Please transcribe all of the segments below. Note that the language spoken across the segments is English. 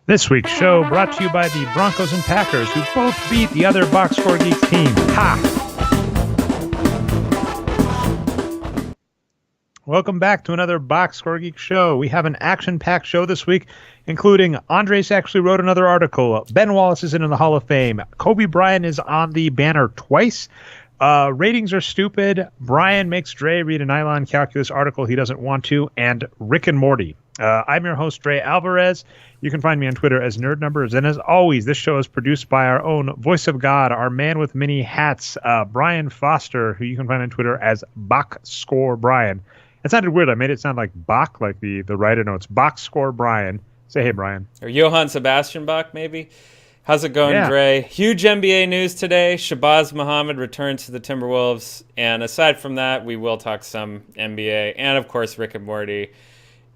This week's show brought to you by the Broncos and Packers, who both beat the other Boxscore Geeks team. Ha! Welcome back to another Boxscore Geek show. We have an action-packed show this week, including Andres actually wrote another article. Ben Wallace is in the Hall of Fame. Kobe Bryant is on the banner twice. Ratings are stupid. Brian makes Dre read a nylon calculus article he doesn't want to, and Rick and Morty. I'm your host, Dre Alvarez. You can find me on Twitter as Nerd Numbers. And as always, this show is produced by our own voice of God, our man with many hats, Brian Foster, who you can find on Twitter as Boxscore Brian. It sounded weird. I made it sound like Bach, like the writer notes. Boxscore Brian. Say hey, Brian. Or Johann Sebastian Bach, maybe. How's it going, Yeah. Dre? Huge NBA news today. Shabazz Muhammad returns to the Timberwolves. And aside from that, we will talk some NBA. And, of course, Rick and Morty.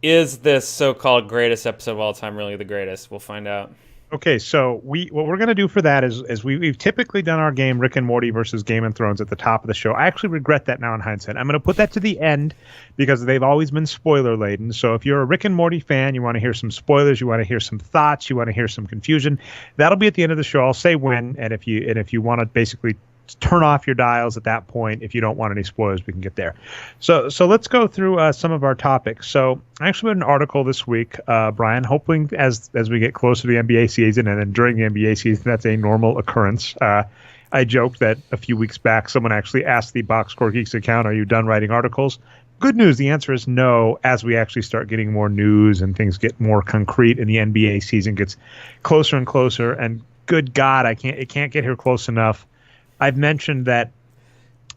Is this so-called greatest episode of all time really the greatest? We'll find out. Okay, so what we're going to do for that is we've typically done our game Rick and Morty versus Game of Thrones at the top of the show. I actually regret that now in hindsight. I'm going to put that to the end because they've always been spoiler-laden. So if you're a Rick and Morty fan, you want to hear some spoilers, you want to hear some thoughts, you want to hear some confusion, that'll be at the end of the show. I'll say when, and if you want to basically turn off your dials at that point. If you don't want any spoilers, we can get there. So let's go through some of our topics. So I actually wrote an article this week, Brian, hoping as we get closer to the NBA season, and then during the NBA season, that's a normal occurrence. I joked that a few weeks back, someone actually asked the Boxscore Geeks account, are you done writing articles? Good news, the answer is no, as we actually start getting more news and things get more concrete and the NBA season gets closer and closer. And good God, it can't get here close enough. I've mentioned that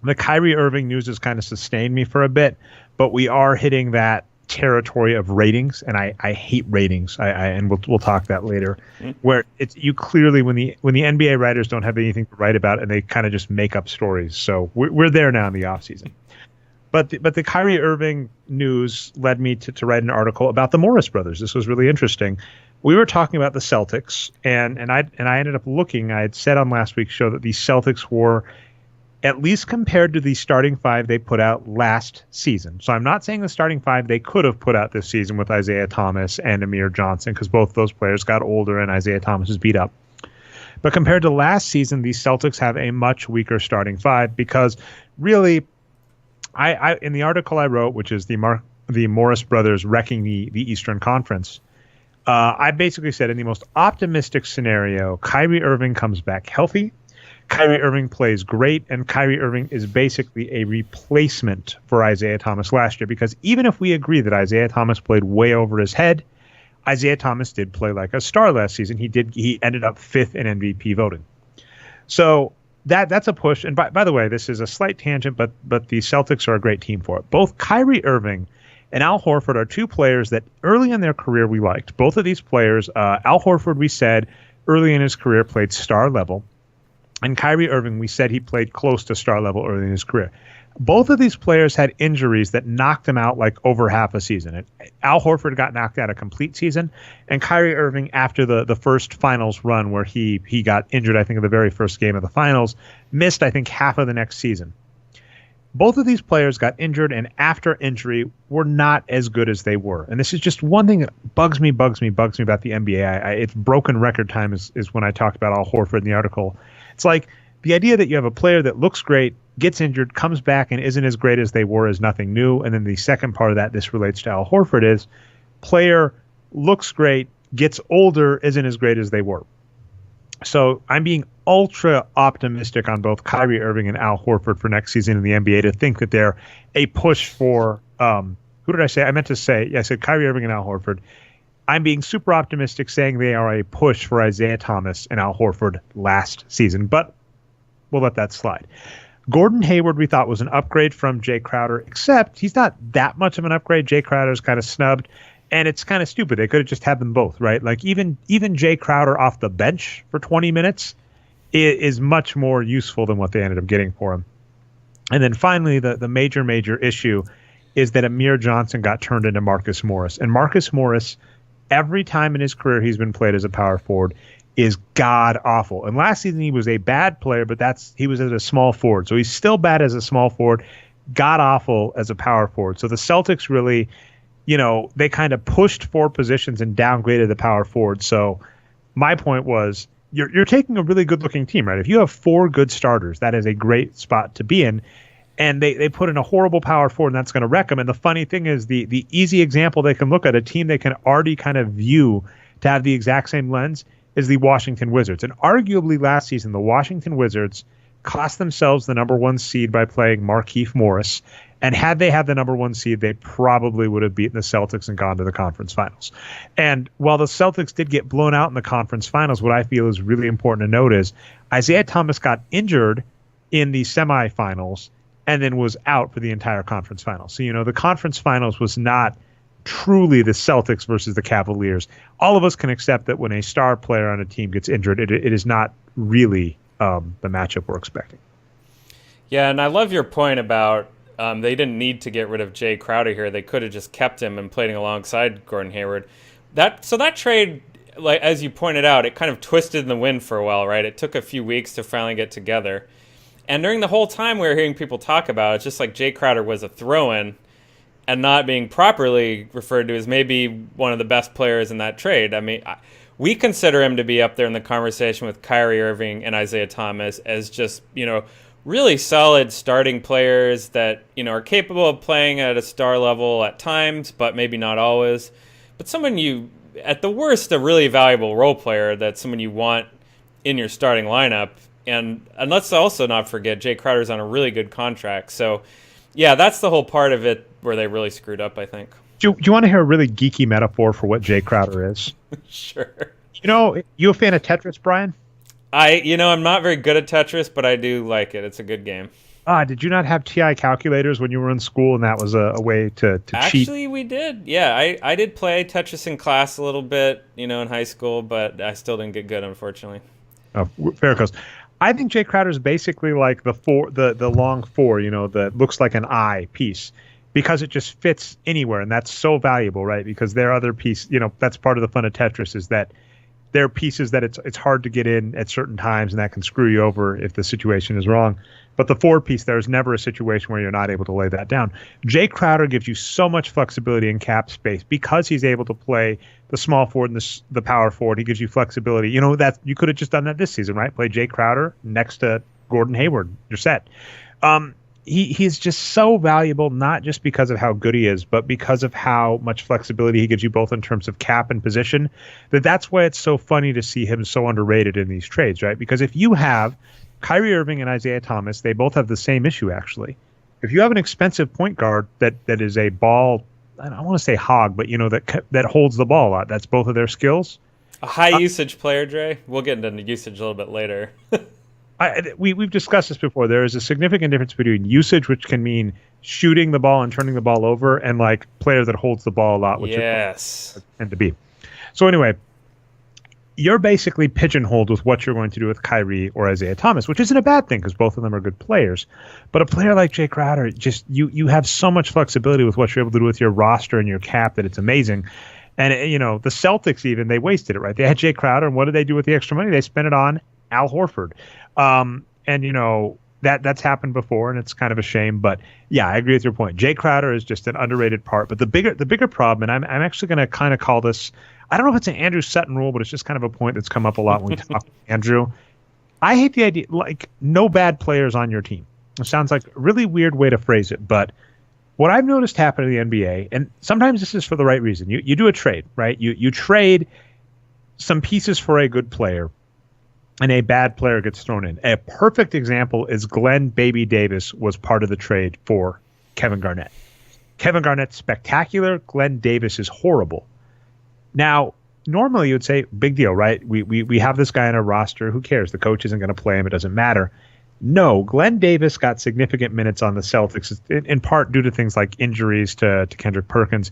the Kyrie Irving news has kind of sustained me for a bit, but we are hitting that territory of ratings, and I hate ratings. And we'll talk that later. Where it's you clearly when the NBA writers don't have anything to write about and they kind of just make up stories. So we're there now in the offseason. But the Kyrie Irving news led me to write an article about the Morris brothers. This was really interesting. We were talking about the Celtics, and I ended up looking. I had said on last week's show that the Celtics were, at least compared to the starting five they put out last season. So I'm not saying the starting five they could have put out this season with Isaiah Thomas and Amir Johnson, because both those players got older and Isaiah Thomas was beat up. But compared to last season, the Celtics have a much weaker starting five because really, I in the article I wrote, which is the Morris brothers wrecking the Eastern Conference, I basically said in the most optimistic scenario, Kyrie Irving comes back healthy, Kyrie Irving plays great, and Kyrie Irving is basically a replacement for Isaiah Thomas last year. Because even if we agree that Isaiah Thomas played way over his head, Isaiah Thomas did play like a star last season. He ended up fifth in MVP voting. So that's a push. And by the way, this is a slight tangent, but the Celtics are a great team for it. Both Kyrie Irving and Al Horford are two players that early in their career we liked. Both of these players, Al Horford, we said early in his career played star level. And Kyrie Irving, we said he played close to star level early in his career. Both of these players had injuries that knocked him out like over half a season. Al Horford got knocked out a complete season, and Kyrie Irving, after the first finals run where he got injured, I think, in the very first game of the finals, missed, I think, half of the next season. Both of these players got injured, and after injury were not as good as they were. And this is just one thing that bugs me about the NBA. It's broken record time is when I talked about Al Horford in the article. It's like the idea that you have a player that looks great, gets injured, comes back, and isn't as great as they were is nothing new. And then the second part of that, this relates to Al Horford, is player looks great, gets older, isn't as great as they were. So I'm being ultra optimistic on both Kyrie Irving and Al Horford for next season in the NBA to think that they're a push for who did I say? I said Kyrie Irving and Al Horford. I'm being super optimistic saying they are a push for Isaiah Thomas and Al Horford last season, but we'll let that slide. Gordon Hayward we thought was an upgrade from Jay Crowder, except he's not that much of an upgrade. Jay Crowder's kind of snubbed. And it's kind of stupid. They could have just had them both, right? Like even Jay Crowder off the bench for 20 minutes is much more useful than what they ended up getting for him. And then finally, the major issue is that Amir Johnson got turned into Marcus Morris. And Marcus Morris, every time in his career he's been played as a power forward, is god awful. And last season he was a bad player, but he was as a small forward. So he's still bad as a small forward, god awful as a power forward. So the Celtics really they kind of pushed 4 positions and downgraded the power forward. So my point was, you're taking a really good-looking team, right? If you have 4 good starters, that is a great spot to be in. And they put in a horrible power forward, and that's going to wreck them. And the funny thing is, the easy example they can look at, a team they can already kind of view to have the exact same lens, is the Washington Wizards. And arguably last season, the Washington Wizards cost themselves the number 1 seed by playing Markieff Morris. And had they had the number 1 seed, they probably would have beaten the Celtics and gone to the conference finals. And while the Celtics did get blown out in the conference finals, what I feel is really important to note is Isaiah Thomas got injured in the semifinals and then was out for the entire conference finals. So, the conference finals was not truly the Celtics versus the Cavaliers. All of us can accept that when a star player on a team gets injured, it is not really the matchup we're expecting. Yeah, and I love your point about they didn't need to get rid of Jay Crowder here. They could have just kept him and played him alongside Gordon Hayward. That trade, like as you pointed out, it kind of twisted in the wind for a while, right? It took a few weeks to finally get together. And during the whole time we were hearing people talk about it, it's just like Jay Crowder was a throw-in and not being properly referred to as maybe one of the best players in that trade. I mean, we consider him to be up there in the conversation with Kyrie Irving and Isaiah Thomas as just, really solid starting players that, are capable of playing at a star level at times, but maybe not always. But someone at the worst, a really valuable role player, that's someone you want in your starting lineup. And let's also not forget, Jay Crowder's on a really good contract. So, yeah, that's the whole part of it where they really screwed up, I think. Do you want to hear a really geeky metaphor for what Jay Crowder is? Sure. You a fan of Tetris, Brian? I'm not very good at Tetris, but I do like it. It's a good game. Did you not have TI calculators when you were in school, and that was a way to cheat? Actually, we did. Yeah, I did play Tetris in class a little bit, in high school, but I still didn't get good, unfortunately. Oh, fair goes. I think Jay Crowder is basically like the long 4, that looks like an eye piece, because it just fits anywhere, and that's so valuable, right? Because their other piece, that's part of the fun of Tetris, is that there are pieces that it's hard to get in at certain times, and that can screw you over if the situation is wrong. But the 4 piece, there's never a situation where you're not able to lay that down. Jay Crowder gives you so much flexibility in cap space because he's able to play the small forward and the power forward. He gives you flexibility. That you could have just done that this season, right? Play Jay Crowder next to Gordon Hayward. You're set. He's just so valuable, not just because of how good he is, but because of how much flexibility he gives you both in terms of cap and position. That's why it's so funny to see him so underrated in these trades, right? Because if you have Kyrie Irving and Isaiah Thomas, they both have the same issue, actually. If you have an expensive point guard that is a ball, I don't want to say hog, but that holds the ball a lot, that's both of their skills. A high usage player, Dre. We'll get into usage a little bit later. We've discussed this before. There is a significant difference between usage, which can mean shooting the ball and turning the ball over, and like player that holds the ball a lot, which yes, tend to be. So anyway, you're basically pigeonholed with what you're going to do with Kyrie or Isaiah Thomas, which isn't a bad thing because both of them are good players. But a player like Jay Crowder, just you have so much flexibility with what you're able to do with your roster and your cap that it's amazing. And the Celtics even, they wasted it, right? They had Jay Crowder, and what did they do with the extra money? They spent it on Al Horford. That's happened before, and it's kind of a shame. But yeah, I agree with your point. Jay Crowder is just an underrated part. But the bigger problem, and I'm actually going to kind of call this, I don't know if it's an Andrew Sutton rule, but it's just kind of a point that's come up a lot when we talk to Andrew. I hate the idea, like, no bad players on your team. It sounds like a really weird way to phrase it, but what I've noticed happen in the NBA, and sometimes this is for the right reason, you do a trade, right? You trade some pieces for a good player, and a bad player gets thrown in. A perfect example is Glenn Baby Davis was part of the trade for Kevin Garnett. Kevin Garnett's spectacular. Glenn Davis is horrible. Now, normally you would say, big deal, right? We have this guy on our roster. Who cares? The coach isn't going to play him. It doesn't matter. No, Glenn Davis got significant minutes on the Celtics, in part due to things like injuries to Kendrick Perkins.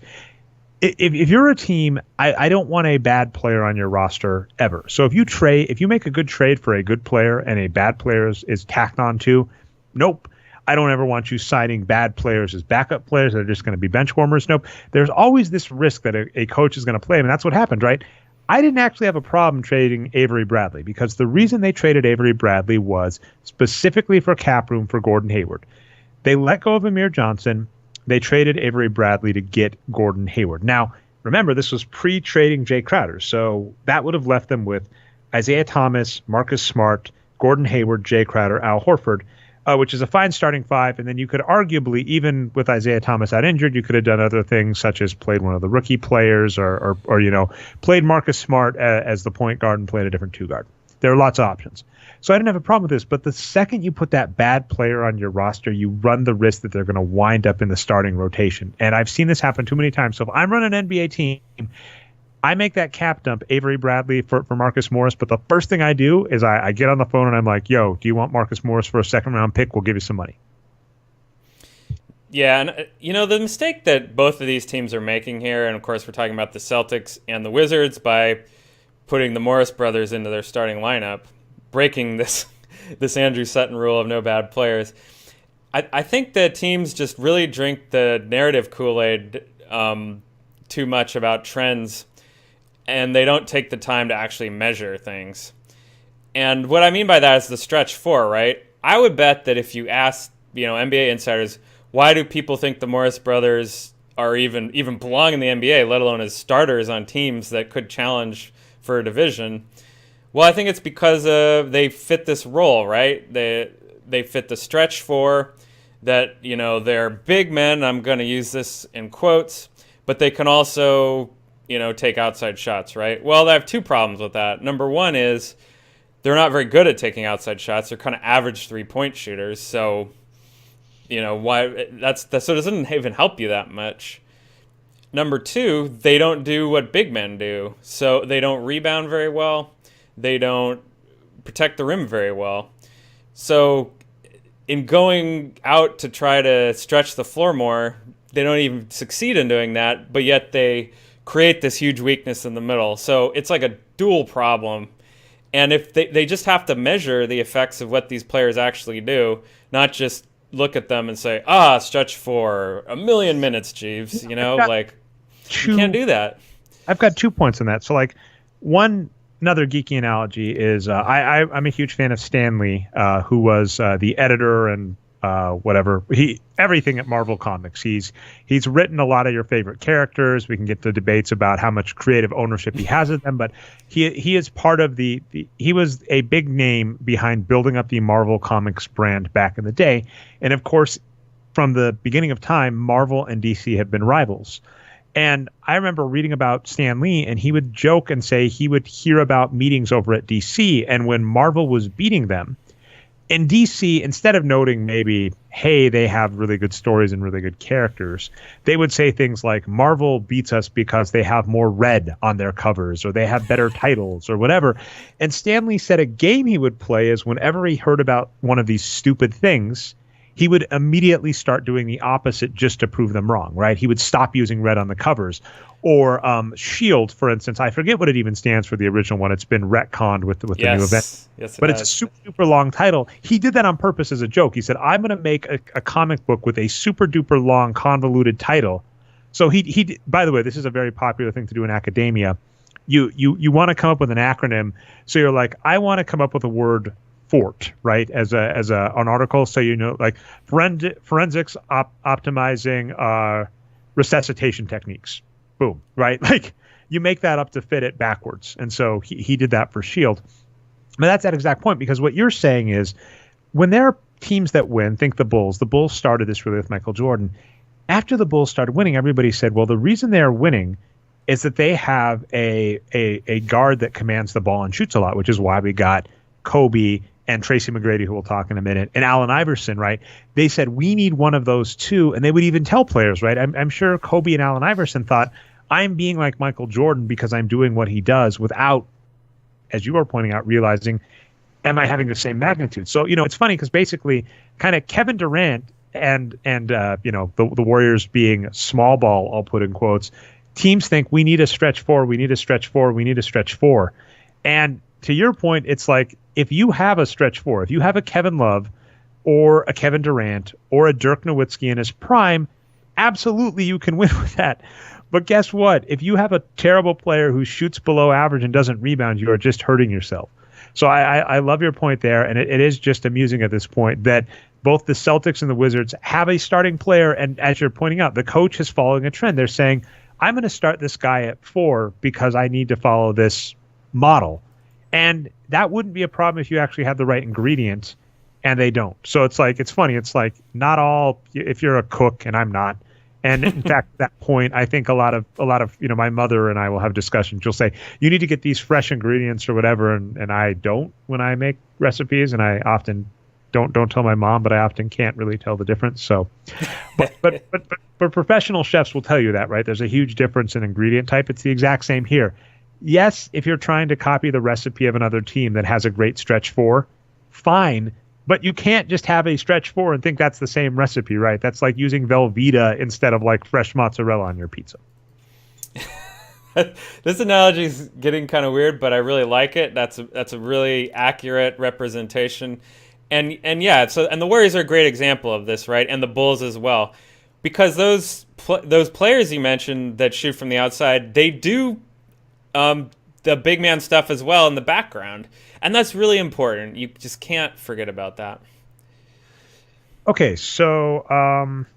If you're a team, I don't want a bad player on your roster ever. So if you make a good trade for a good player and a bad player is tacked on to, nope. I don't ever want you signing bad players as backup players that are just going to be bench warmers. Nope. There's always this risk that a coach is going to play him, and that's what happened, right? I didn't actually have a problem trading Avery Bradley because the reason they traded Avery Bradley was specifically for cap room for Gordon Hayward. They let go of Amir Johnson. they traded Avery Bradley to get Gordon Hayward. Now, remember, this was pre-trading Jay Crowder, so that would have left them with Isaiah Thomas, Marcus Smart, Gordon Hayward, Jay Crowder, Al Horford, which is a fine starting five. And then you could arguably, even with Isaiah Thomas out injured, you could have done other things such as played one of the rookie players or played Marcus Smart as the point guard and played a different two guard. There are lots of options. So I didn't have a problem with this. But the second you put that bad player on your roster, you run the risk that they're going to wind up in the starting rotation. And I've seen this happen too many times. So if I'm running an NBA team, I make that cap dump, Avery Bradley for Marcus Morris, but the first thing I do is I get on the phone and I'm like, yo, do you want Marcus Morris for a second-round pick? We'll give you some money. Yeah, and the mistake that both of these teams are making here, and of course we're talking about the Celtics and the Wizards by putting the Morris brothers into their starting lineup, breaking this Andrew Sutton rule of no bad players. I think that teams just really drink the narrative Kool-Aid too much about trends, and they don't take the time to actually measure things. And what I mean by that is the stretch four, right? I would bet that if you ask, NBA insiders, why do people think the Morris brothers are even belong in the NBA, let alone as starters on teams that could challenge for a division? Well, I think it's because they fit this role, right? They fit the stretch four, that, they're big men, I'm going to use this in quotes, but they can also take outside shots, right? Well, I have two problems with that. Number one is they're not very good at taking outside shots. They're kind of average three-point shooters. So, why so it doesn't even help you that much. Number two, they don't do what big men do. So they don't rebound very well. They don't protect the rim very well. So in going out to try to stretch the floor more, they don't even succeed in doing that, but yet they create this huge weakness in the middle. So it's like a dual problem. And if they just have to measure the effects of what these players actually do, not just look at them and say, stretch for 1,000,000 minutes, Jeeves. You can't do that. I've got 2 points on that. So another geeky analogy is I'm a huge fan of Stan Lee, who was the editor and everything at Marvel Comics. He's written a lot of your favorite characters. We can get to debates about how much creative ownership he has of them, but he is part of he was a big name behind building up the Marvel Comics brand back in the day. And of course, from the beginning of time, Marvel and DC have been rivals. And I remember reading about Stan Lee, and he would joke and say he would hear about meetings over at DC, and when Marvel was beating them, in DC, instead of noting maybe, hey, they have really good stories and really good characters, they would say things like, Marvel beats us because they have more red on their covers, or they have better titles, or whatever. And Stan Lee said a game he would play is whenever he heard about one of these stupid things, he would immediately start doing the opposite just to prove them wrong, right? He would stop using red on the covers. Or S.H.I.E.L.D., for instance, I forget what it even stands for, the original one. It's been retconned with the new event. Yes, but it's a super, super long title. He did that on purpose as a joke. He said, I'm going to make a comic book with a super duper long convoluted title. So he by the way, this is a very popular thing to do in academia. You want to come up with an acronym. So you're like, I want to come up with a word FORT, right, as an article, so like forensics optimizing resuscitation techniques. Boom, right? Like you make that up to fit it backwards. And so he did that for S.H.I.E.L.D. But that's that exact point, because what you're saying is when there are teams that win, think the Bulls. The Bulls started this really with Michael Jordan. After the Bulls started winning, everybody said, well, the reason they're winning is that they have a guard that commands the ball and shoots a lot, which is why we got Kobe and Tracy McGrady, who we'll talk in a minute, and Allen Iverson, right? They said, we need one of those two. And they would even tell players, right? I'm sure Kobe and Allen Iverson thought, I'm being like Michael Jordan because I'm doing what he does without, as you were pointing out, realizing, am I having the same magnitude? So, it's funny because basically kind of Kevin Durant and the Warriors being small ball, I'll put in quotes, teams think we need a stretch four, we need a stretch four, we need a stretch four. And to your point, it's like, if you have a stretch four, if you have a Kevin Love or a Kevin Durant or a Dirk Nowitzki in his prime, absolutely you can win with that. But guess what? If you have a terrible player who shoots below average and doesn't rebound, you are just hurting yourself. So I love your point there, and it is just amusing at this point that both the Celtics and the Wizards have a starting player, and as you're pointing out, the coach is following a trend. They're saying, I'm going to start this guy at 4 because I need to follow this model. And that wouldn't be a problem if you actually had the right ingredient, and they don't. So it's funny. It's like not all, if you're a cook, and I'm not. And in fact, at that point, I think a lot of, my mother and I will have discussions. She'll say, you need to get these fresh ingredients or whatever. And I don't when I make recipes, and I often don't tell my mom, but I often can't really tell the difference. So, but professional chefs will tell you that, right? There's a huge difference in ingredient type. It's the exact same here. Yes, if you're trying to copy the recipe of another team that has a great stretch 4, fine. But you can't just have a stretch 4 and think that's the same recipe, right? That's like using Velveeta instead of like fresh mozzarella on your pizza. This analogy is getting kind of weird, but I really like it. That's a really accurate representation. And yeah, and the Warriors are a great example of this, right? And the Bulls as well. Because those players you mentioned that shoot from the outside, they do the big man stuff as well in the background. And that's really important. You just can't forget about that. Okay, so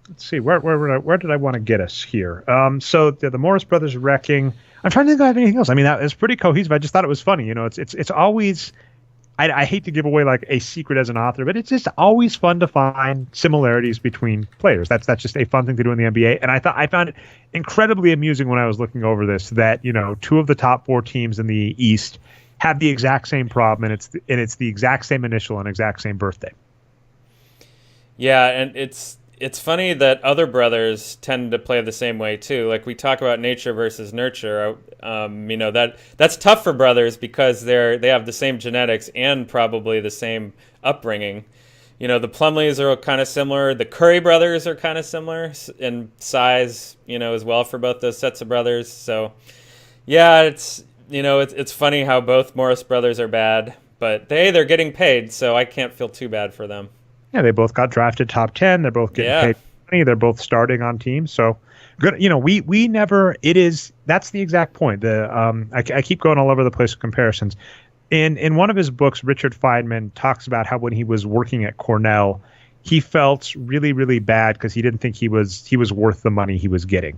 let's see. Where did I want to get us here? So the Morris Brothers wrecking. I'm trying to think of anything else. I mean, that is pretty cohesive. I just thought it was funny. It's always. I hate to give away like a secret as an author, but it's just always fun to find similarities between players. That's just a fun thing to do in the NBA. And I found it incredibly amusing when I was looking over this that 2 of the top 4 teams in the East have the exact same problem, and it's the exact same initial and exact same birthday. Yeah, and it's funny that other brothers tend to play the same way too. Like we talk about nature versus nurture. That's tough for brothers because they have the same genetics and probably the same upbringing. The Plumleys are kind of similar. The Curry brothers are kind of similar in size, as well for both those sets of brothers. So, yeah, it's funny how both Morris brothers are bad, but they're getting paid, so I can't feel too bad for them. Yeah, they both got drafted top 10. They're both getting paid money. They're both starting on teams. So good. We never. That's the exact point. I keep going all over the place with comparisons. In one of his books, Richard Feynman talks about how when he was working at Cornell, he felt really, really bad because he didn't think he was worth the money he was getting.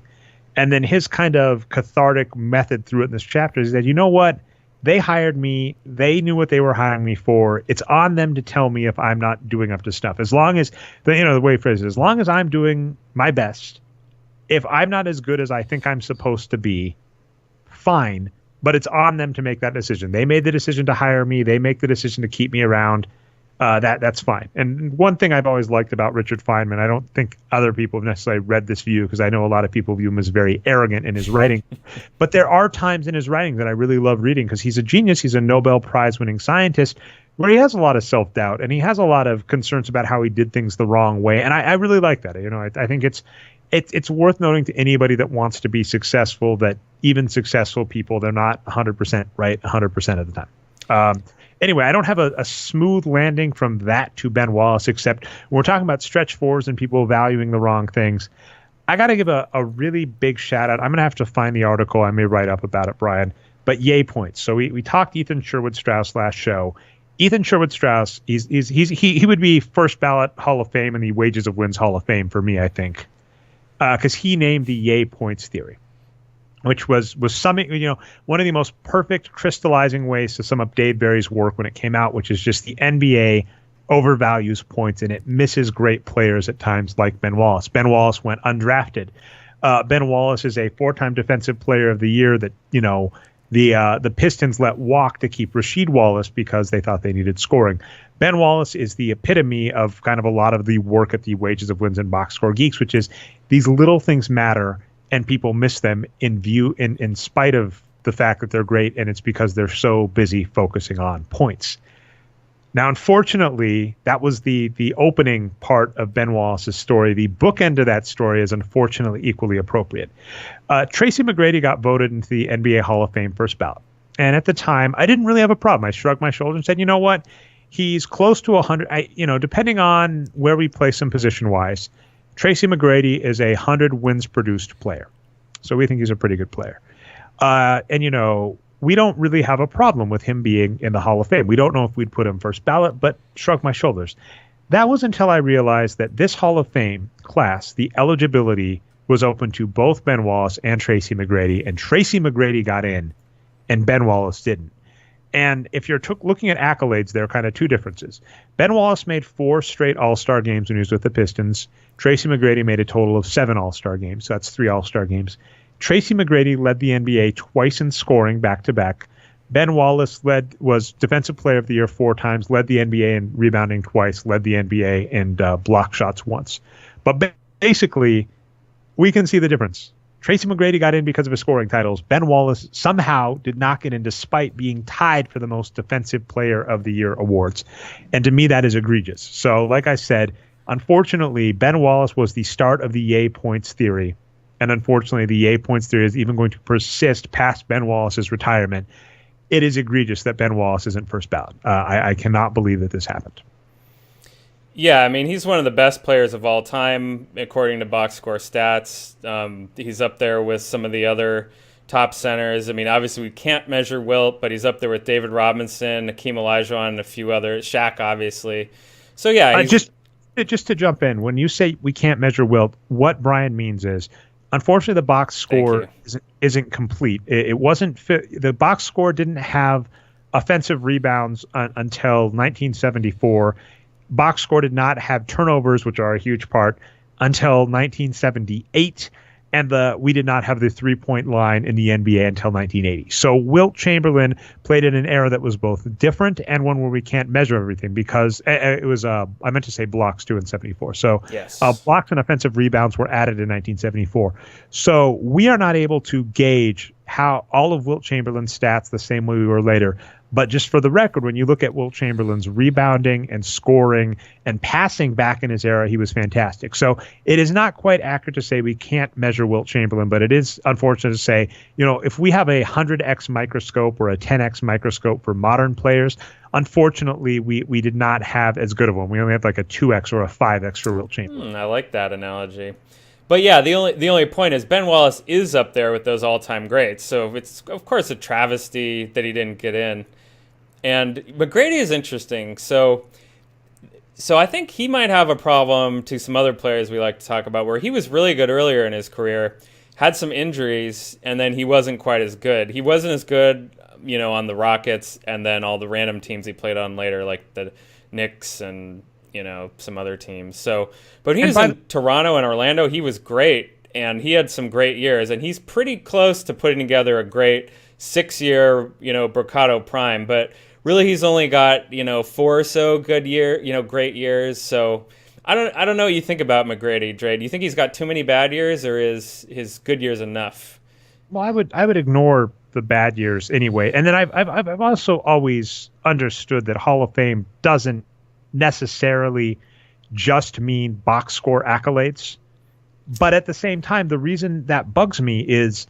And then his kind of cathartic method through it in this chapter is that, you know what? They hired me. They knew what they were hiring me for. It's on them to tell me if I'm not doing up to stuff. As long as, the way he phrases it, as long as I'm doing my best, if I'm not as good as I think I'm supposed to be, fine. But it's on them to make that decision. They made the decision to hire me. They make the decision to keep me around. That's fine. And one thing I've always liked about Richard Feynman, I don't think other people have necessarily read this view because I know a lot of people view him as very arrogant in his writing. But there are times in his writing that I really love reading because he's a genius. He's a Nobel Prize winning scientist where he has a lot of self-doubt and he has a lot of concerns about how he did things the wrong way. And I really like that. I think it's worth noting to anybody that wants to be successful that even successful people, they're not 100% right 100% of the time. Anyway, I don't have a smooth landing from that to Ben Wallace, except when we're talking about stretch 4s and people valuing the wrong things. I got to give a really big shout out. I'm going to have to find the article. I may write up about it, Brian. But yay points. So we talked Ethan Sherwood-Strauss last show. Ethan Sherwood-Strauss, he would be first ballot Hall of Fame and the Wages of Wins Hall of Fame for me, I think, because he named the yay points theory, which was something, one of the most perfect crystallizing ways to sum up Dave Barry's work when it came out, which is just the NBA overvalues points and it misses great players at times like Ben Wallace. Ben Wallace went undrafted. Ben Wallace is a 4-time Defensive Player of the Year that, the Pistons let walk to keep Rasheed Wallace because they thought they needed scoring. Ben Wallace is the epitome of kind of a lot of the work at the Wages of Wins and Boxscore Geeks, which is these little things matter and people miss them in spite of the fact that they're great, and it's because they're so busy focusing on points. Now, unfortunately, that was the opening part of Ben Wallace's story. The bookend of that story is unfortunately equally appropriate. Tracy McGrady got voted into the NBA Hall of Fame first ballot. And at the time, I didn't really have a problem. I shrugged my shoulders and said, you know what? He's close to 100. Depending on where we place him position-wise, Tracy McGrady is a 100 wins produced player. So we think he's a pretty good player. we don't really have a problem with him being in the Hall of Fame. We don't know if we'd put him first ballot, but shrug my shoulders. That was until I realized that this Hall of Fame class, the eligibility was open to both Ben Wallace and Tracy McGrady, and Tracy McGrady got in, and Ben Wallace didn't. And if you're looking at accolades, there are kind of two differences. Ben Wallace made 4 straight All-Star games when he was with the Pistons. Tracy McGrady made a total of 7 All-Star games. So that's 3 All-Star games. Tracy McGrady led the NBA twice in scoring back-to-back. Ben Wallace was Defensive Player of the Year 4 times, led the NBA in rebounding twice, led the NBA in block shots once. But basically, we can see the difference. Tracy McGrady got in because of his scoring titles. Ben Wallace somehow did not get in despite being tied for the most Defensive Player of the Year awards. And to me, that is egregious. So like I said, unfortunately, Ben Wallace was the start of the yay points theory. And unfortunately, the yay points theory is even going to persist past Ben Wallace's retirement. It is egregious that Ben Wallace isn't first ballot. I cannot believe that this happened. Yeah, I mean, he's one of the best players of all time, according to Boxscore stats. He's up there with some of the other top centers. I mean, obviously we can't measure wilt, but he's up there with David Robinson, Hakeem Olajuwon, and a few others. Shaq, obviously. So, yeah. Just to jump in, when you say we can't measure wilt, what Brian means is, unfortunately, the box score isn't complete. It wasn't the box score didn't have offensive rebounds until 1974. Box score did not have turnovers, which are a huge part, until 1978. And we did not have the three-point line in the NBA until 1980. So Wilt Chamberlain played in an era that was both different and one where we can't measure everything because it was, I meant to say blocks too in 74. So yes. Blocks and offensive rebounds were added in 1974. So we are not able to gauge how all of Wilt Chamberlain's stats the same way we were later. But just for the record, when you look at Wilt Chamberlain's rebounding and scoring and passing back in his era, he was fantastic. So it is not quite accurate to say we can't measure Wilt Chamberlain, but it is unfortunate to say, if we have a 100x microscope or a 10x microscope for modern players, unfortunately, we did not have as good of one. We only had like a 2x or a 5x for Wilt Chamberlain. I like that analogy. But yeah, the only point is Ben Wallace is up there with those all-time greats. So it's, of course, a travesty that he didn't get in. And McGrady is interesting. So I think he might have a problem to some other players we like to talk about where he was really good earlier in his career, had some injuries, and then he wasn't quite as good. He wasn't as good, on the Rockets and then all the random teams he played on later, like the Knicks and, some other teams. So, but he was in Toronto and Orlando. He was great, and he had some great years, and he's pretty close to putting together a great 6-year, Brocado prime, but really he's only got, 4 or so great years. So I don't know what you think about McGrady, Dre. Do you think he's got too many bad years, or is his good years enough? Well, I would ignore the bad years anyway. And then I've also always understood that Hall of Fame doesn't necessarily just mean box score accolades. But at the same time, the reason that bugs me is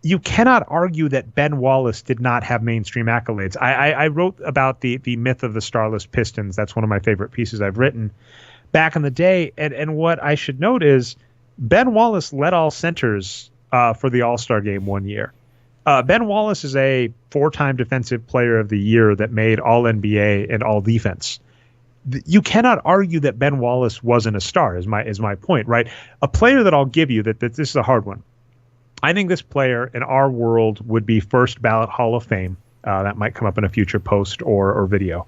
you cannot argue that Ben Wallace did not have mainstream accolades. I wrote about the myth of the starless Pistons. That's one of my favorite pieces I've written back in the day. And what I should note is Ben Wallace led all centers for the All-Star game one year. Ben Wallace is a 4-time Defensive Player of the Year that made All-NBA and All-Defense. You cannot argue that Ben Wallace wasn't a star, is my point, right? A player that I'll give you that this is a hard one. I think this player in our world would be first ballot Hall of Fame. That might come up in a future post or video.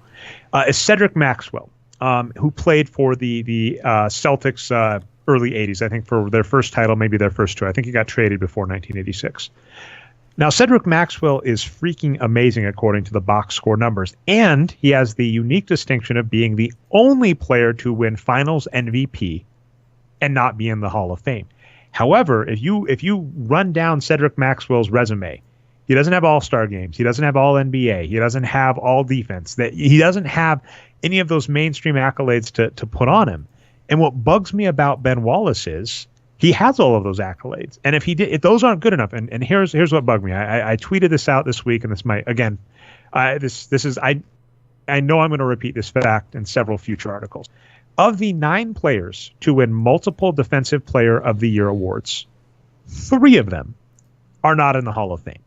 Is Cedric Maxwell, who played for the Celtics early 80s, I think for their first title, maybe their first 2. I think he got traded before 1986. Now, Cedric Maxwell is freaking amazing according to the box score numbers, and he has the unique distinction of being the only player to win Finals MVP and not be in the Hall of Fame. However, if you run down Cedric Maxwell's resume, he doesn't have all-star games. He doesn't have all-NBA. He doesn't have all-defense. He doesn't have any of those mainstream accolades to put on him. And what bugs me about Ben Wallace is he has all of those accolades. And if those aren't good enough, and here's what bugged me. I tweeted this out this week, and this might, again, I know I'm going to repeat this fact in several future articles. Of the 9 players to win multiple Defensive Player of the Year awards, 3 of them are not in the Hall of Fame.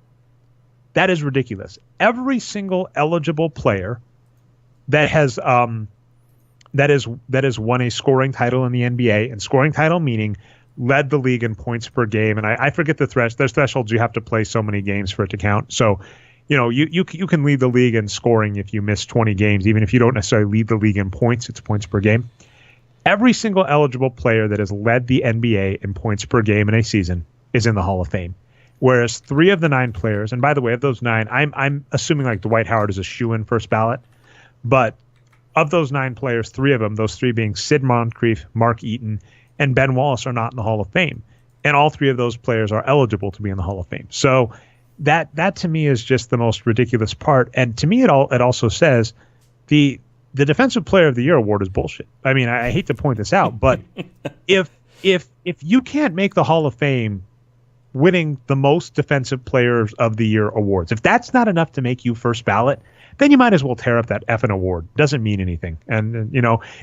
That is ridiculous. Every single eligible player that has won a scoring title in the NBA, and scoring title meaning led the league in points per game. And I forget the there's thresholds. You have to play so many games for it to count. So, you can lead the league in scoring if you miss 20 games, even if you don't necessarily lead the league in points. It's points per game. Every single eligible player that has led the NBA in points per game in a season is in the Hall of Fame. Whereas 3 of the 9 players, and by the way, of those 9, I'm assuming like Dwight Howard is a shoo-in first ballot, but of those 9 players, 3 of them, those 3 being Sid Moncrief, Mark Eaton, and Ben Wallace, are not in the Hall of Fame. And all 3 of those players are eligible to be in the Hall of Fame. So that to me is just the most ridiculous part. And to me, it also says the Defensive Player of the Year award is bullshit. I mean, I hate to point this out, but if you can't make the Hall of Fame winning the most Defensive Players of the Year awards, if that's not enough to make you first ballot, then you might as well tear up that effing award. Doesn't mean anything. And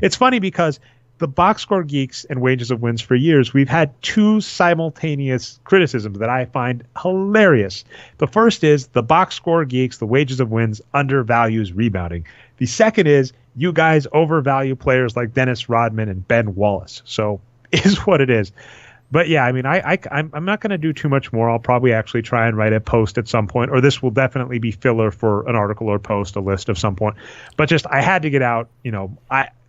it's funny because the Boxscore Geeks and Wages of Wins for years, we've had 2 simultaneous criticisms that I find hilarious. The first is the Boxscore Geeks, the Wages of Wins, undervalues rebounding. The second is you guys overvalue players like Dennis Rodman and Ben Wallace. So is what it is. But yeah, I mean, I'm not going to do too much more. I'll probably actually try and write a post at some point, or this will definitely be filler for an article or post, a list of some point. But just I had to get out.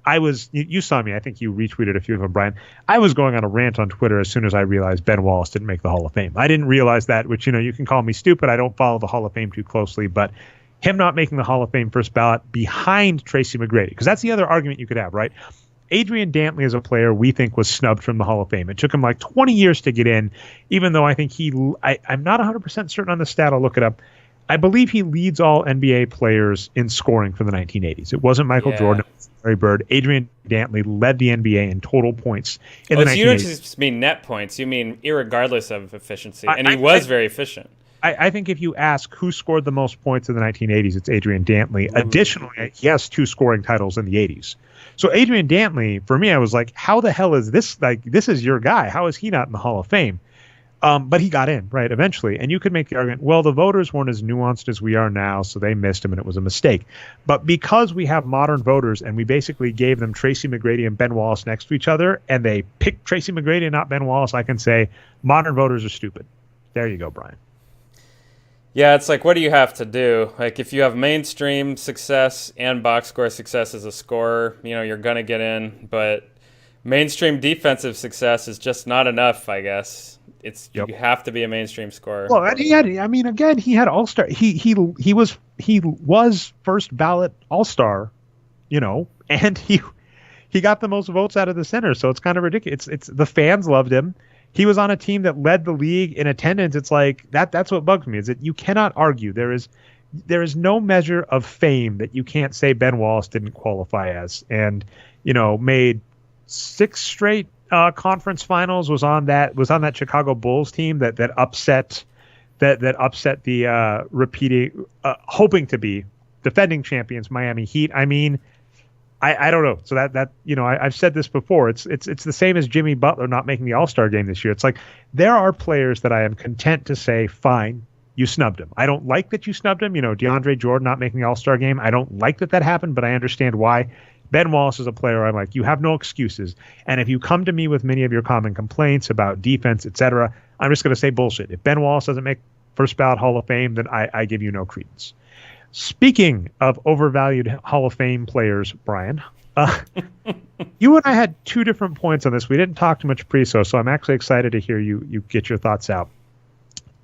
I was, you saw me, I think you retweeted a few of them, Brian. I was going on a rant on Twitter as soon as I realized Ben Wallace didn't make the Hall of Fame. I didn't realize that, which, you can call me stupid. I don't follow the Hall of Fame too closely, but him not making the Hall of Fame first ballot behind Tracy McGrady, because that's the other argument you could have, right? Adrian Dantley is a player we think was snubbed from the Hall of Fame. It took him like 20 years to get in, even though I think I'm not 100% certain on the stat. I'll look it up. I believe he leads all NBA players in scoring for the 1980s. It wasn't Michael Jordan, it was Larry Bird. Adrian Dantley led the NBA in total points in the 1980s. You don't just mean net points. You mean irregardless of efficiency. And he was very efficient. I think if you ask who scored the most points in the 1980s, it's Adrian Dantley. Ooh. Additionally, he has 2 scoring titles in the 80s. So Adrian Dantley, for me, I was like, how the hell is this? Like, this is your guy. How is he not in the Hall of Fame? But he got in, right, eventually. And you could make the argument, well, the voters weren't as nuanced as we are now, so they missed him and it was a mistake. But because we have modern voters and we basically gave them Tracy McGrady and Ben Wallace next to each other, and they picked Tracy McGrady and not Ben Wallace, I can say modern voters are stupid. There you go, Brian. Yeah, it's like, what do you have to do? Like, if you have mainstream success and box score success as a scorer, you're going to get in. But mainstream defensive success is just not enough, I guess. You have to be a mainstream scorer. Well, and he had All-Star. He was first ballot All-Star, and he got the most votes out of the center. So it's kind of ridiculous. It's the fans loved him. He was on a team that led the league in attendance. It's like that's what bugs me, is that you cannot argue. There is no measure of fame that you can't say Ben Wallace didn't qualify as, and made 6 straight conference finals, was on that Chicago Bulls team that upset the repeating hoping to be defending champions Miami Heat. I mean, I don't know. So that I've said this before. It's the same as Jimmy Butler not making the All-Star game this year. It's like there are players that I am content to say, fine, you snubbed him. I don't like that you snubbed him. DeAndre Jordan not making the All-Star game. I don't like that happened, but I understand why. Ben Wallace is a player I'm like, you have no excuses. And if you come to me with many of your common complaints about defense, etc., I'm just going to say bullshit. If Ben Wallace doesn't make first ballot Hall of Fame, then I give you no credence. Speaking of overvalued Hall of Fame players, Brian, you and I had 2 different points on this. We didn't talk too much so I'm actually excited to hear you get your thoughts out.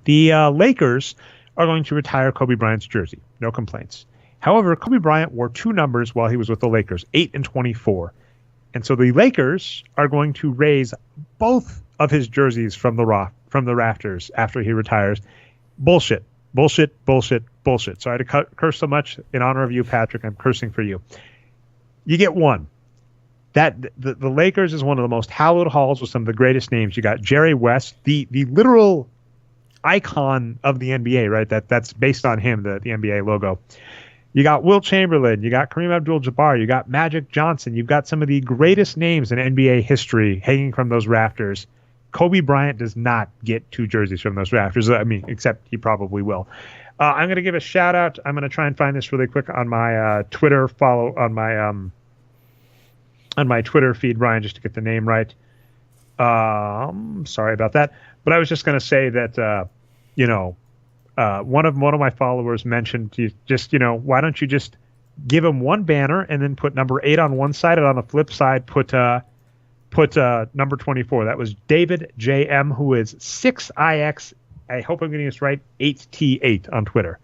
The Lakers are going to retire Kobe Bryant's jersey. No complaints. However, Kobe Bryant wore 2 numbers while he was with the Lakers, 8 and 24. And so the Lakers are going to raise both of his jerseys from the rafters after he retires. Bullshit. Sorry to curse so much in honor of you, Patrick. I'm cursing for you. You get one. That the Lakers is one of the most hallowed halls with some of the greatest names. You got Jerry West, the literal icon of the NBA, right? That's based on him, the NBA logo. You got Wilt Chamberlain, you got Kareem Abdul-Jabbar, you got Magic Johnson, you've got some of the greatest names in NBA history hanging from those rafters. Kobe Bryant does not get 2 jerseys from those rafters. I mean, except he probably will. I'm going to give a shout out. I'm going to try and find this really quick on my Twitter follow on my Twitter feed, Ryan, just to get the name right. Sorry about that, but I was just going to say that one of my followers mentioned why don't you just give him one banner and then put number 8 on one side, and on the flip side put number 24. That was David JM, who is 6ix. I hope I'm getting this right. 8T8 on Twitter.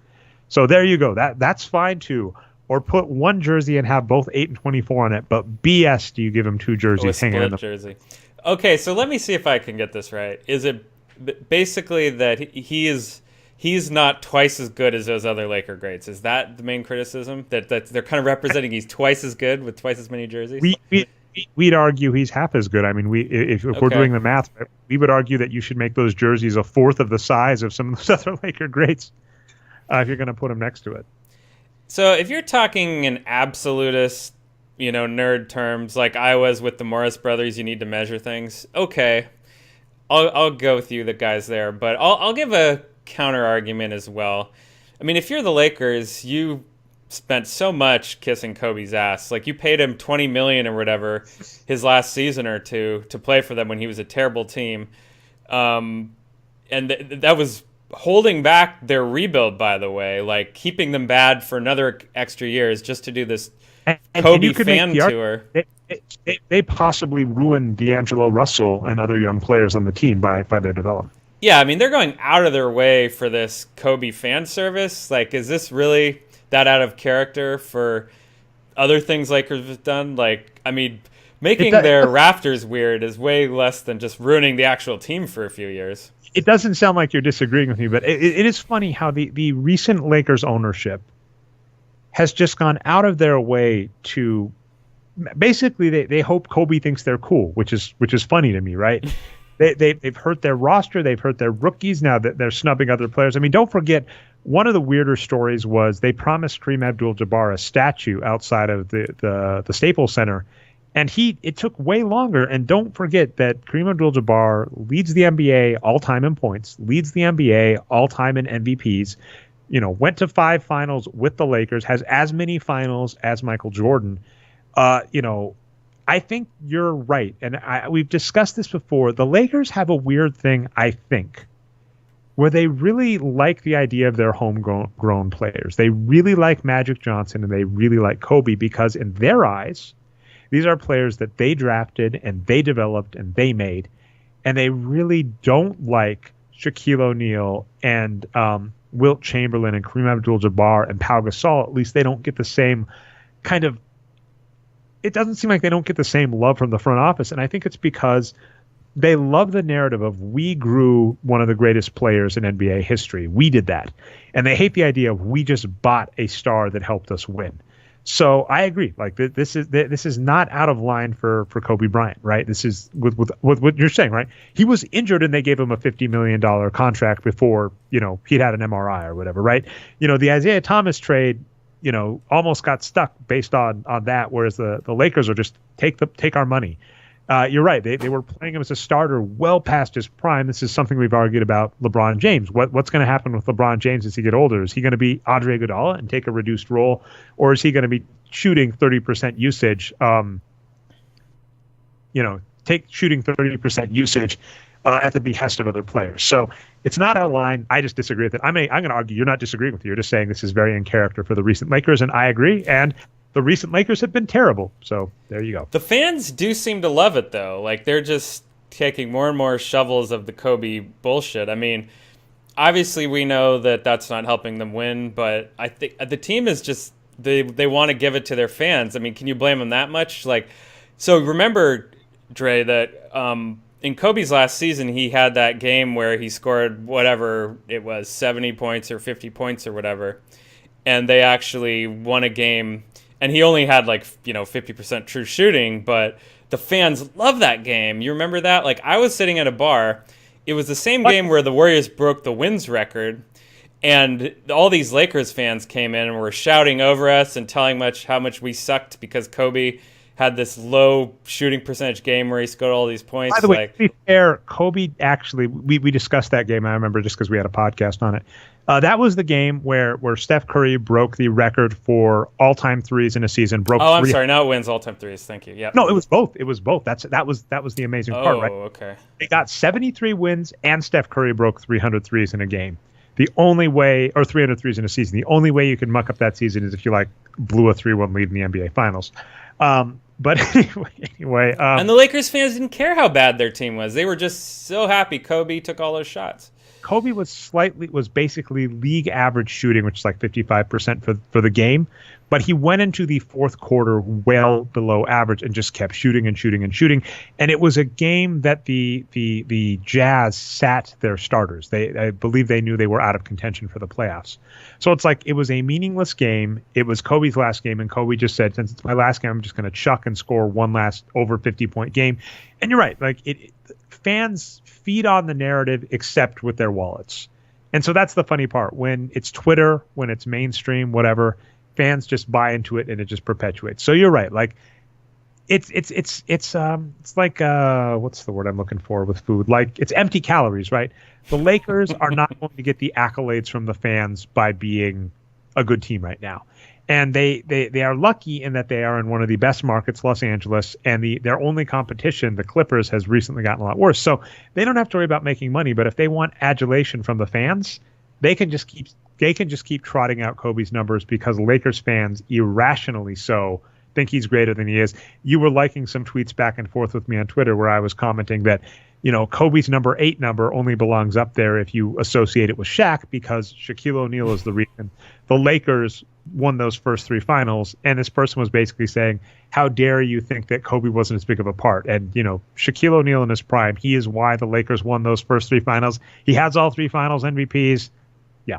So there you go. That's fine too. Or put one jersey and have both 8 and 24 on it. But BS, do you give him two jerseys hanging in the jersey? Okay, so let me see if I can get this right. Is it basically that he's not twice as good as those other Laker greats? Is that the main criticism? That they're kind of representing he's twice as good with twice as many jerseys? We'd argue he's half as good. I mean, if we're doing the math, we would argue that you should make those jerseys a fourth of the size of some of those other Laker greats if you're going to put them next to it. So if you're talking in absolutist, nerd terms, like I was with the Morris brothers, you need to measure things. Okay, I'll go with you, the guys there, but I'll give a counter argument as well. I mean, if you're the Lakers, you spent so much kissing Kobe's ass. Like, you paid him $20 million or whatever his last season or two to play for them when he was a terrible team, and that was holding back their rebuild, by the way, like keeping them bad for another extra years just to do this Kobe fan tour. They possibly ruined D'Angelo Russell and other young players on the team by their development. Yeah, I mean, they're going out of their way for this Kobe fan service. Like, is this really that out of character for other things Lakers have done? Like, I mean, making their rafters weird is way less than just ruining the actual team for a few years. It doesn't sound like you're disagreeing with me, but it is funny how the recent Lakers ownership has just gone out of their way to basically they hope Kobe thinks they're cool, which is funny to me, right? They've hurt their roster, they've hurt their rookies, now that they're snubbing other players. I mean, don't forget, one of the weirder stories was they promised Kareem Abdul-Jabbar a statue outside of the Staples Center, and it took way longer. And don't forget that Kareem Abdul-Jabbar leads the NBA all-time in points, leads the NBA all-time in MVPs, went to 5 finals with the Lakers, has as many finals as Michael Jordan. I think you're right, and we've discussed this before. The Lakers have a weird thing, I think, where they really like the idea of their homegrown players. They really like Magic Johnson, and they really like Kobe, because in their eyes, these are players that they drafted and they developed and they made, and they really don't like Shaquille O'Neal and Wilt Chamberlain and Kareem Abdul-Jabbar and Pau Gasol. At least they don't get the same kind of. It doesn't seem like they don't get the same love from the front office, and I think it's because they love the narrative of we grew one of the greatest players in NBA history. We did that, and they hate the idea of we just bought a star that helped us win. So I agree. Like, this is not out of line for Kobe Bryant, right? This is with what you're saying, right? He was injured and they gave him a $50 million contract before he'd had an MRI or whatever, right? The Isaiah Thomas trade, almost got stuck based on that, whereas the Lakers are just take our money. You're right. They were playing him as a starter well past his prime. This is something we've argued about LeBron James. What's going to happen with LeBron James as he get older? Is he going to be Andre Iguodala and take a reduced role, or is he going to be shooting 30% usage? Shooting 30% usage at the behest of other players. So it's not out of line. I just disagree with it. I'm going to argue you're not disagreeing with it. You're just saying this is very in character for the recent Lakers, and I agree. And the recent Lakers have been terrible. So there you go. The fans do seem to love it, though. Like, they're just taking more and more shovels of the Kobe bullshit. I mean, obviously we know that that's not helping them win, but I think the team is just, they want to give it to their fans. I mean, can you blame them that much? Like, so remember, Dre, that in Kobe's last season, he had that game where he scored whatever it was, 70 points or 50 points or whatever, and they actually won a game. And he only had 50% true shooting, but the fans love that game. You remember that? Like, I was sitting at a bar. It was the same game where the Warriors broke the wins record, and all these Lakers fans came in and were shouting over us and telling how much we sucked because Kobe had this low shooting percentage game where he scored all these points. By the way, to be fair, Kobe actually, we discussed that game, I remember, just because we had a podcast on it. That was the game where Steph Curry broke the record for all-time threes in a season. I'm sorry. Now it wins all-time threes. Thank you. Yeah. No, it was both. It was both. That was the amazing part, right? Oh, okay. They got 73 wins, and Steph Curry broke 300 threes in a game. The only way, or 300 threes in a season, the only way you can muck up that season is if you blew a 3-1 lead in the NBA Finals. But anyway, and the Lakers fans didn't care how bad their team was. They were just so happy Kobe took all those shots. Kobe was basically league average shooting, which is like 55% for the game. But he went into the fourth quarter well below average and just kept shooting and shooting and shooting. And it was a game that the Jazz sat their starters. I believe they knew they were out of contention for the playoffs. So it's like it was a meaningless game. It was Kobe's last game, and Kobe just said, since it's my last game, I'm just going to chuck and score one last over 50-point game. And you're right. Fans feed on the narrative except with their wallets. And so that's the funny part. When it's Twitter, when it's mainstream, whatever, fans just buy into it and it just perpetuates. So you're right. It's like what's the word I'm looking for with food? It's empty calories, right? The Lakers are not going to get the accolades from the fans by being a good team right now. And they are lucky in that they are in one of the best markets, Los Angeles, and their only competition, the Clippers, has recently gotten a lot worse. So they don't have to worry about making money, but if they want adulation from the fans, they can just keep trotting out Kobe's numbers because Lakers fans, irrationally so, think he's greater than he is. You were liking some tweets back and forth with me on Twitter where I was commenting that, Kobe's number 8 number only belongs up there if you associate it with Shaq, because Shaquille O'Neal is the reason the Lakers won those first 3 finals. And this person was basically saying, how dare you think that Kobe wasn't as big of a part? And, Shaquille O'Neal in his prime, he is why the Lakers won those first 3 finals. He has all 3 finals MVPs. Yeah.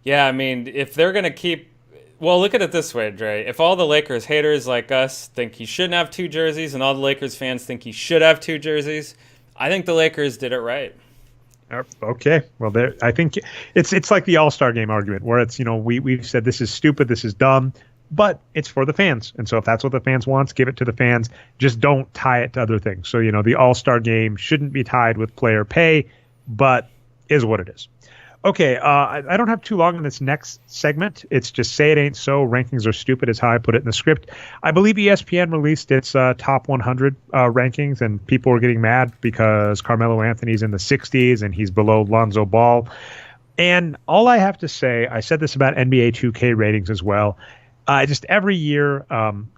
Yeah, I mean, if they're going to keep... Well, look at it this way, Dre. If all the Lakers haters like us think he shouldn't have 2 jerseys and all the Lakers fans think he should have 2 jerseys, I think the Lakers did it right. Okay. Well, I think it's like the All-Star game argument where it's, we've said this is stupid, this is dumb, but it's for the fans. And so if that's what the fans want, give it to the fans. Just don't tie it to other things. So, the All-Star game shouldn't be tied with player pay, but is what it is. Okay, I don't have too long in this next segment. It's just say it ain't so. Rankings are stupid is how I put it in the script. I believe ESPN released its top 100 rankings, and people were getting mad because Carmelo Anthony's in the 60s and he's below Lonzo Ball. And all I have to say, I said this about NBA 2K ratings as well. Just every year,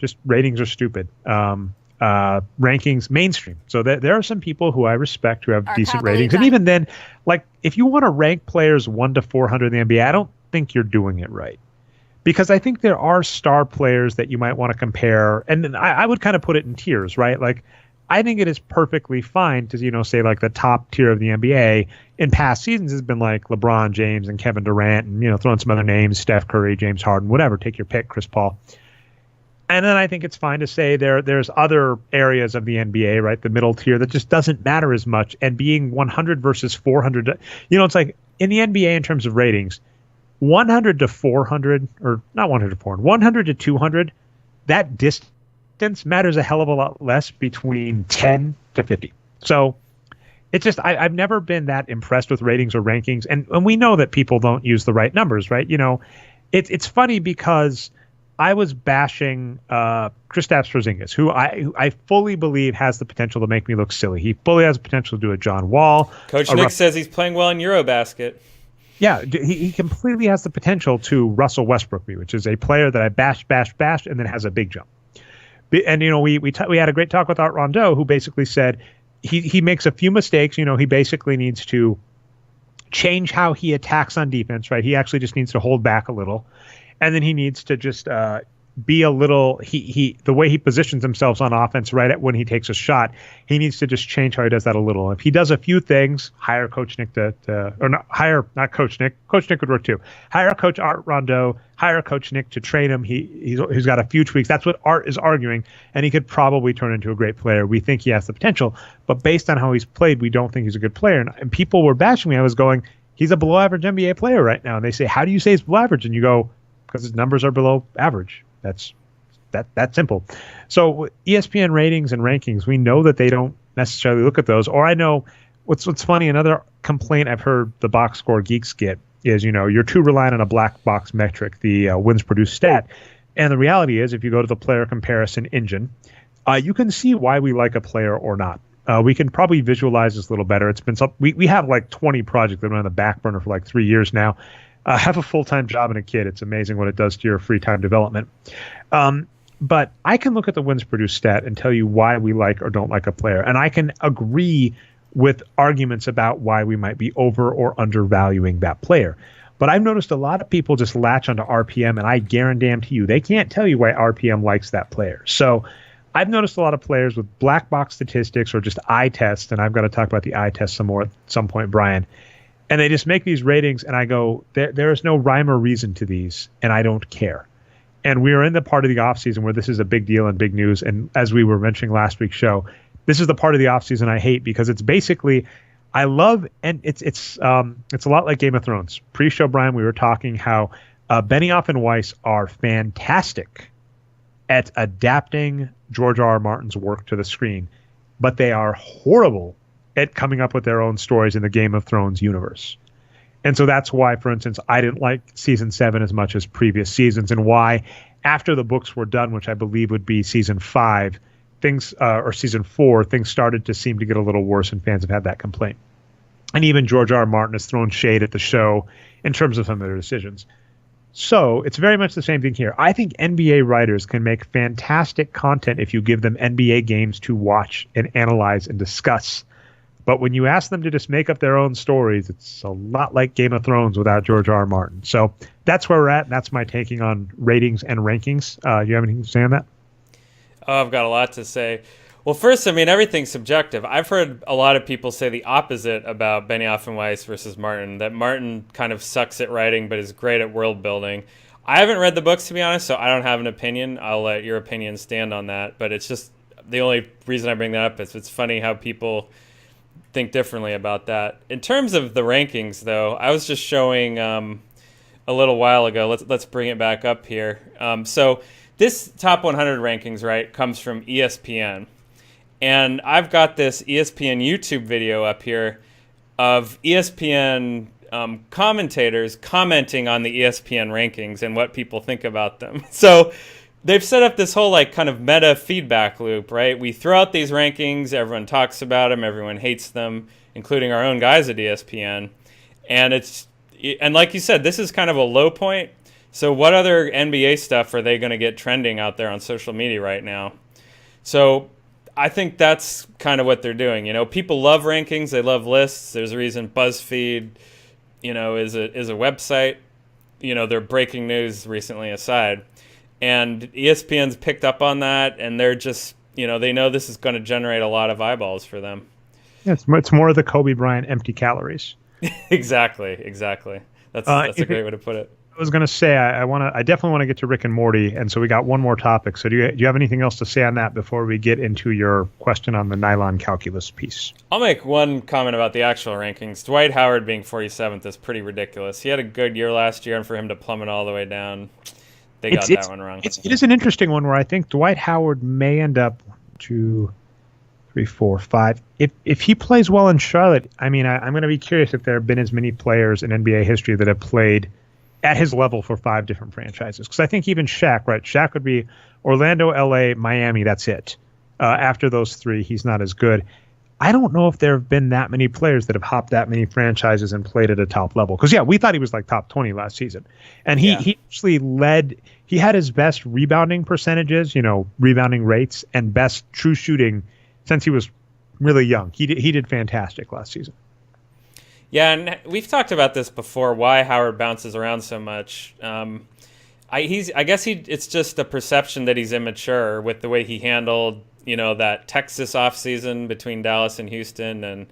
just ratings are stupid. Rankings mainstream. So there are some people who I respect who have decent ratings. And even then, if you want to rank players 1 to 400 in the NBA, I don't think you're doing it right. Because I think there are star players that you might want to compare. And I would kind of put it in tiers, right? I think it is perfectly fine to, say the top tier of the NBA in past seasons has been like LeBron James and Kevin Durant and, throwing some other names, Steph Curry, James Harden, whatever, take your pick, Chris Paul. And then I think it's fine to say there's other areas of the NBA, right, the middle tier, that just doesn't matter as much. And being 100 versus 400, it's like in the NBA in terms of ratings, 100 to 400, or not 100 to 400, 100 to 200, that distance matters a hell of a lot less between 10 to 50. So it's just I've never been that impressed with ratings or rankings. And we know that people don't use the right numbers, right? It's funny because I was bashing Kristaps Porzingis, who I fully believe has the potential to make me look silly. He fully has the potential to do a John Wall. Coach Nick says he's playing well in Eurobasket. Yeah, he completely has the potential to Russell Westbrook me, which is a player that I bash, and then has a big jump. And, we had a great talk with Art Rondeau, who basically said he makes a few mistakes. He basically needs to change how he attacks on defense, right? He actually just needs to hold back a little. And then he needs to just be a little the way he positions himself on offense right at when he takes a shot, he needs to just change how he does that a little. If he does a few things, hire Coach Nick not Coach Nick. Coach Nick would work too. Hire Coach Art Rondeau, hire Coach Nick to train him. He's got a few tweaks. That's what Art is arguing, and he could probably turn into a great player. We think he has the potential, but based on how he's played, we don't think he's a good player. And people were bashing me. I was going, he's a below average NBA player right now. And they say, how do you say he's below average? And you go, because his numbers are below average. That's that simple. So ESPN ratings and rankings, we know that they don't necessarily look at those. Or I know what's funny, another complaint I've heard the Boxscore geeks get is, you're too reliant on a black box metric, the wins produced stat. And the reality is, if you go to the player comparison engine, you can see why we like a player or not. We can probably visualize this a little better. It's been we have like 20 projects that have been on the back burner for like 3 years now. I have a full-time job and a kid. It's amazing what it does to your free time development. But I can look at the wins produced stat and tell you why we like or don't like a player. And I can agree with arguments about why we might be over or undervaluing that player. But I've noticed a lot of people just latch onto RPM, and I guarantee you, they can't tell you why RPM likes that player. So I've noticed a lot of players with black box statistics or just eye tests, and I've got to talk about the eye test some more at some point, Brian. And they just make these ratings, and I go, there is no rhyme or reason to these, and I don't care. And we are in the part of the offseason where this is a big deal and big news. And as we were mentioning last week's show, this is the part of the offseason I hate because it's basically, I love, and it's a lot like Game of Thrones. Pre-show, Brian, we were talking how Benioff and Weiss are fantastic at adapting George R.R. Martin's work to the screen, but they are horrible at coming up with their own stories in the Game of Thrones universe. And so that's why, for instance, I didn't like season 7 as much as previous seasons, and why after the books were done, which I believe would be season 5, or season 4, things started to seem to get a little worse, and fans have had that complaint. And even George R. R. Martin has thrown shade at the show in terms of some of their decisions. So it's very much the same thing here. I think NBA writers can make fantastic content if you give them NBA games to watch and analyze and discuss. But when you ask them to just make up their own stories, it's a lot like Game of Thrones without George R. R. Martin. So that's where we're at. And that's my taking on ratings and rankings. You have anything to say on that? Oh, I've got a lot to say. Well, first, everything's subjective. I've heard a lot of people say the opposite about Benioff and Weiss versus Martin, that Martin kind of sucks at writing but is great at world building. I haven't read the books, to be honest, so I don't have an opinion. I'll let your opinion stand on that. But it's just the only reason I bring that up is it's funny how people think differently about that. In terms of the rankings, though, I was just showing a little while ago. Let's bring it back up here. So this top 100 rankings, right, comes from ESPN. And I've got this ESPN YouTube video up here of ESPN commentators commenting on the ESPN rankings and what people think about them. So they've set up this whole kind of meta feedback loop, right? We throw out these rankings, everyone talks about them, everyone hates them, including our own guys at ESPN. And like you said, this is kind of a low point. So what other NBA stuff are they going to get trending out there on social media right now? So I think that's kind of what they're doing. People love rankings, they love lists. There's a reason BuzzFeed, is a website. They're breaking news recently aside. And ESPN's picked up on that, and they're just, they know this is going to generate a lot of eyeballs for them. Yeah, it's more of the Kobe Bryant empty calories. Exactly. That's a great way to put it. I was going to say, I definitely want to get to Rick and Morty, and so we got one more topic. So do you have anything else to say on that before we get into your question on the nylon calculus piece? I'll make one comment about the actual rankings. Dwight Howard being 47th is pretty ridiculous. He had a good year last year, and for him to plummet all the way down, they got that one wrong. It is an interesting one where I think Dwight Howard may end up 2, 3, 4, 5. If he plays well in Charlotte, I'm going to be curious if there have been as many players in NBA history that have played at his level for 5 different franchises. Because I think even Shaq, right? Shaq would be Orlando, LA, Miami, that's it. After those 3, he's not as good. I don't know if there have been that many players that have hopped that many franchises and played at a top level. Because, we thought he was like top 20 last season. And he actually he had his best rebounding percentages, rebounding rates, and best true shooting since he was really young. He did fantastic last season. Yeah, and we've talked about this before, why Howard bounces around so much. I guess it's just a perception that he's immature with the way he handled, that Texas offseason between Dallas and Houston, and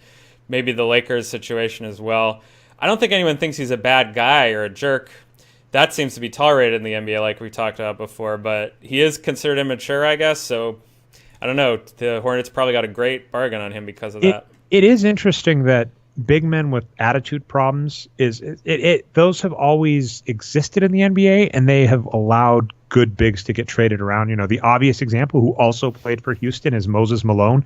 maybe the Lakers situation as well. I don't think anyone thinks he's a bad guy or a jerk. That seems to be tolerated in the NBA like we talked about before, but he is considered immature, I guess, so I don't know. The Hornets probably got a great bargain on him because of that. It is interesting that big men with attitude problems those have always existed in the NBA, and they have allowed good bigs to get traded around. The obvious example who also played for Houston is Moses Malone.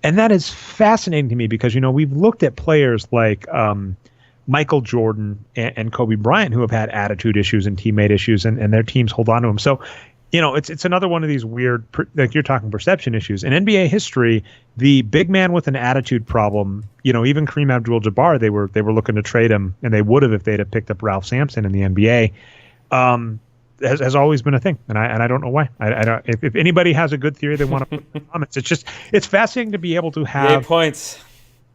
And that is fascinating to me because, we've looked at players like Michael Jordan and Kobe Bryant who have had attitude issues and teammate issues, and their teams hold on to them. So, it's another one of these weird, like you're talking perception issues. In NBA history, the big man with an attitude problem, even Kareem Abdul-Jabbar, they were looking to trade him, and they would have if they'd have picked up Ralph Sampson in the NBA. Has always been a thing, and I don't know why. I don't. If anybody has a good theory they want to put in the comments, it's fascinating to be able to have Yay points.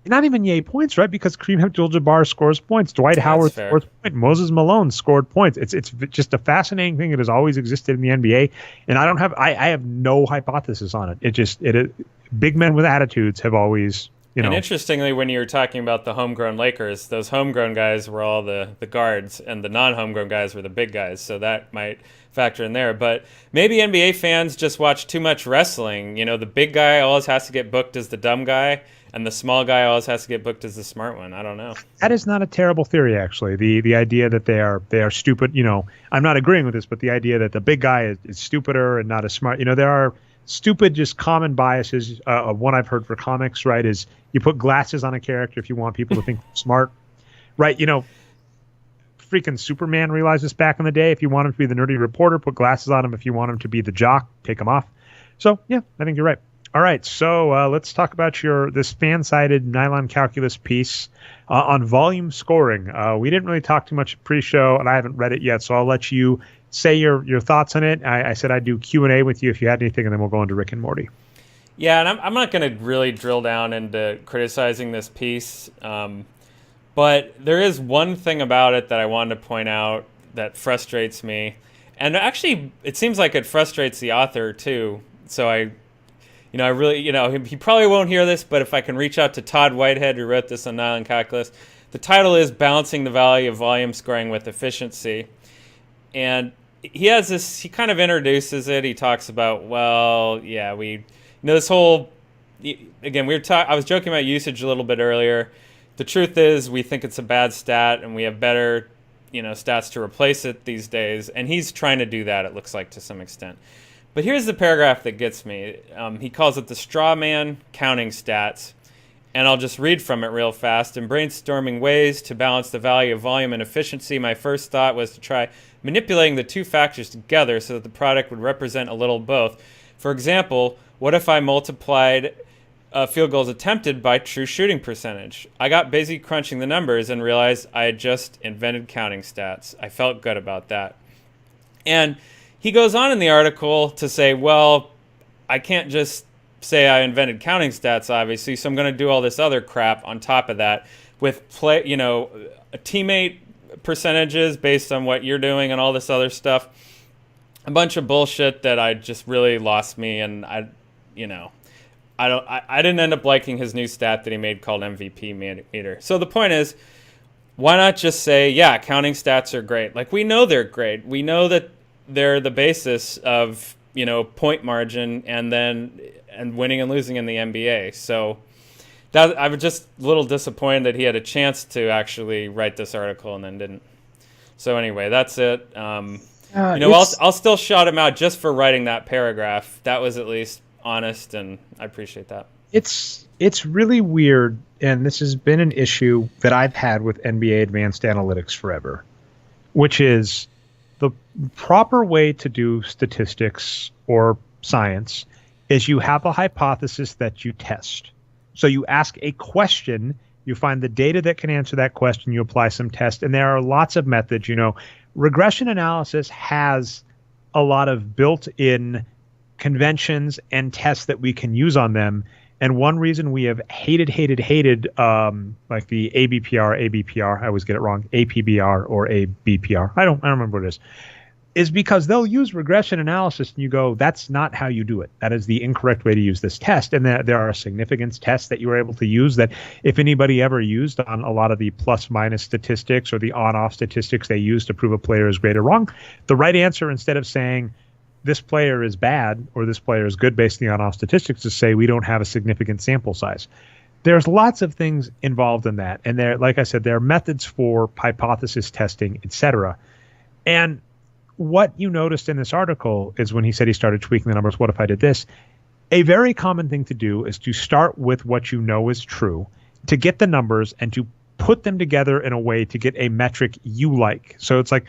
Not even yay points, right? Because Kareem Abdul-Jabbar scores points, Dwight Howard scores points, Moses Malone scored points. It's just a fascinating thing that has always existed in the NBA, and I have no hypothesis on it. Big men with attitudes have always. And interestingly, when you were talking about the homegrown Lakers, those homegrown guys were all the guards, and the non-homegrown guys were the big guys. So that might factor in there. But maybe NBA fans just watch too much wrestling. The big guy always has to get booked as the dumb guy, and the small guy always has to get booked as the smart one. I don't know. That is not a terrible theory, actually. The idea that they are stupid. I'm not agreeing with this, but the idea that the big guy is stupider and not as smart. There are stupid, just common biases. One I've heard for comics, right, is you put glasses on a character if you want people to think smart, right? Freaking Superman realized this back in the day. If you want him to be the nerdy reporter, put glasses on him. If you want him to be the jock, take them off. So, yeah, I think you're right. All right, so let's talk about this fan-sided nylon calculus piece on volume scoring. We didn't really talk too much pre-show, and I haven't read it yet, so I'll let you say your thoughts on it. I said I'd do Q&A with you if you had anything, and then we'll go into Rick and Morty. Yeah, and I'm not going to really drill down into criticizing this piece, but there is one thing about it that I wanted to point out that frustrates me. And actually, it seems like it frustrates the author, too. So I really, he probably won't hear this, but if I can reach out to Todd Whitehead, who wrote this on Nylon Calculus, the title is Balancing the Value of Volume Scoring with Efficiency. And he kind of introduces it. He talks about, this whole, again, I was joking about usage a little bit earlier. The truth is we think it's a bad stat and we have better, stats to replace it these days. And he's trying to do that, it looks like, to some extent. But here's the paragraph that gets me. He calls it the straw man counting stats. And I'll just read from it real fast. In brainstorming ways to balance the value of volume and efficiency, my first thought was to try manipulating the two factors together so that the product would represent a little both. For example, what if I multiplied field goals attempted by true shooting percentage? I got busy crunching the numbers and realized I had just invented counting stats. I felt good about that. And he goes on in the article to say, well, I can't just say I invented counting stats, obviously, so I'm going to do all this other crap on top of that with teammate percentages based on what you're doing and all this other stuff. A bunch of bullshit that I just really lost me, and I didn't end up liking his new stat that he made called MVP meter. So the point is, why not just say, yeah, counting stats are great? Like, we know they're great. We know that they're the basis of, point margin and winning and losing in the NBA. So that I was just a little disappointed that he had a chance to actually write this article and then didn't. So anyway, that's it. I'll still shout him out just for writing that paragraph. That was at least honest, and I appreciate that. It's really weird, and this has been an issue that I've had with NBA Advanced Analytics forever, which is the proper way to do statistics or science is you have a hypothesis that you test. So you ask a question, you find the data that can answer that question, you apply some tests, and there are lots of methods. Regression analysis has a lot of built-in conventions and tests that we can use on them. And one reason we have hated like the ABPR, I always get it wrong, APBR or ABPR, I don't remember what it is because they'll use regression analysis and you go, that's not how you do it. That is the incorrect way to use this test. And there are significance tests that you were able to use that if anybody ever used on a lot of the plus minus statistics or the on-off statistics they use to prove a player is great or wrong, the right answer, instead of saying this player is bad or this player is good based on the on-off statistics, to say we don't have a significant sample size. There's lots of things involved in that. And like I said, there are methods for hypothesis testing, etc. And what you noticed in this article is when he said he started tweaking the numbers, what if I did this? A very common thing to do is to start with what you know is true, to get the numbers and to put them together in a way to get a metric you like. So it's like,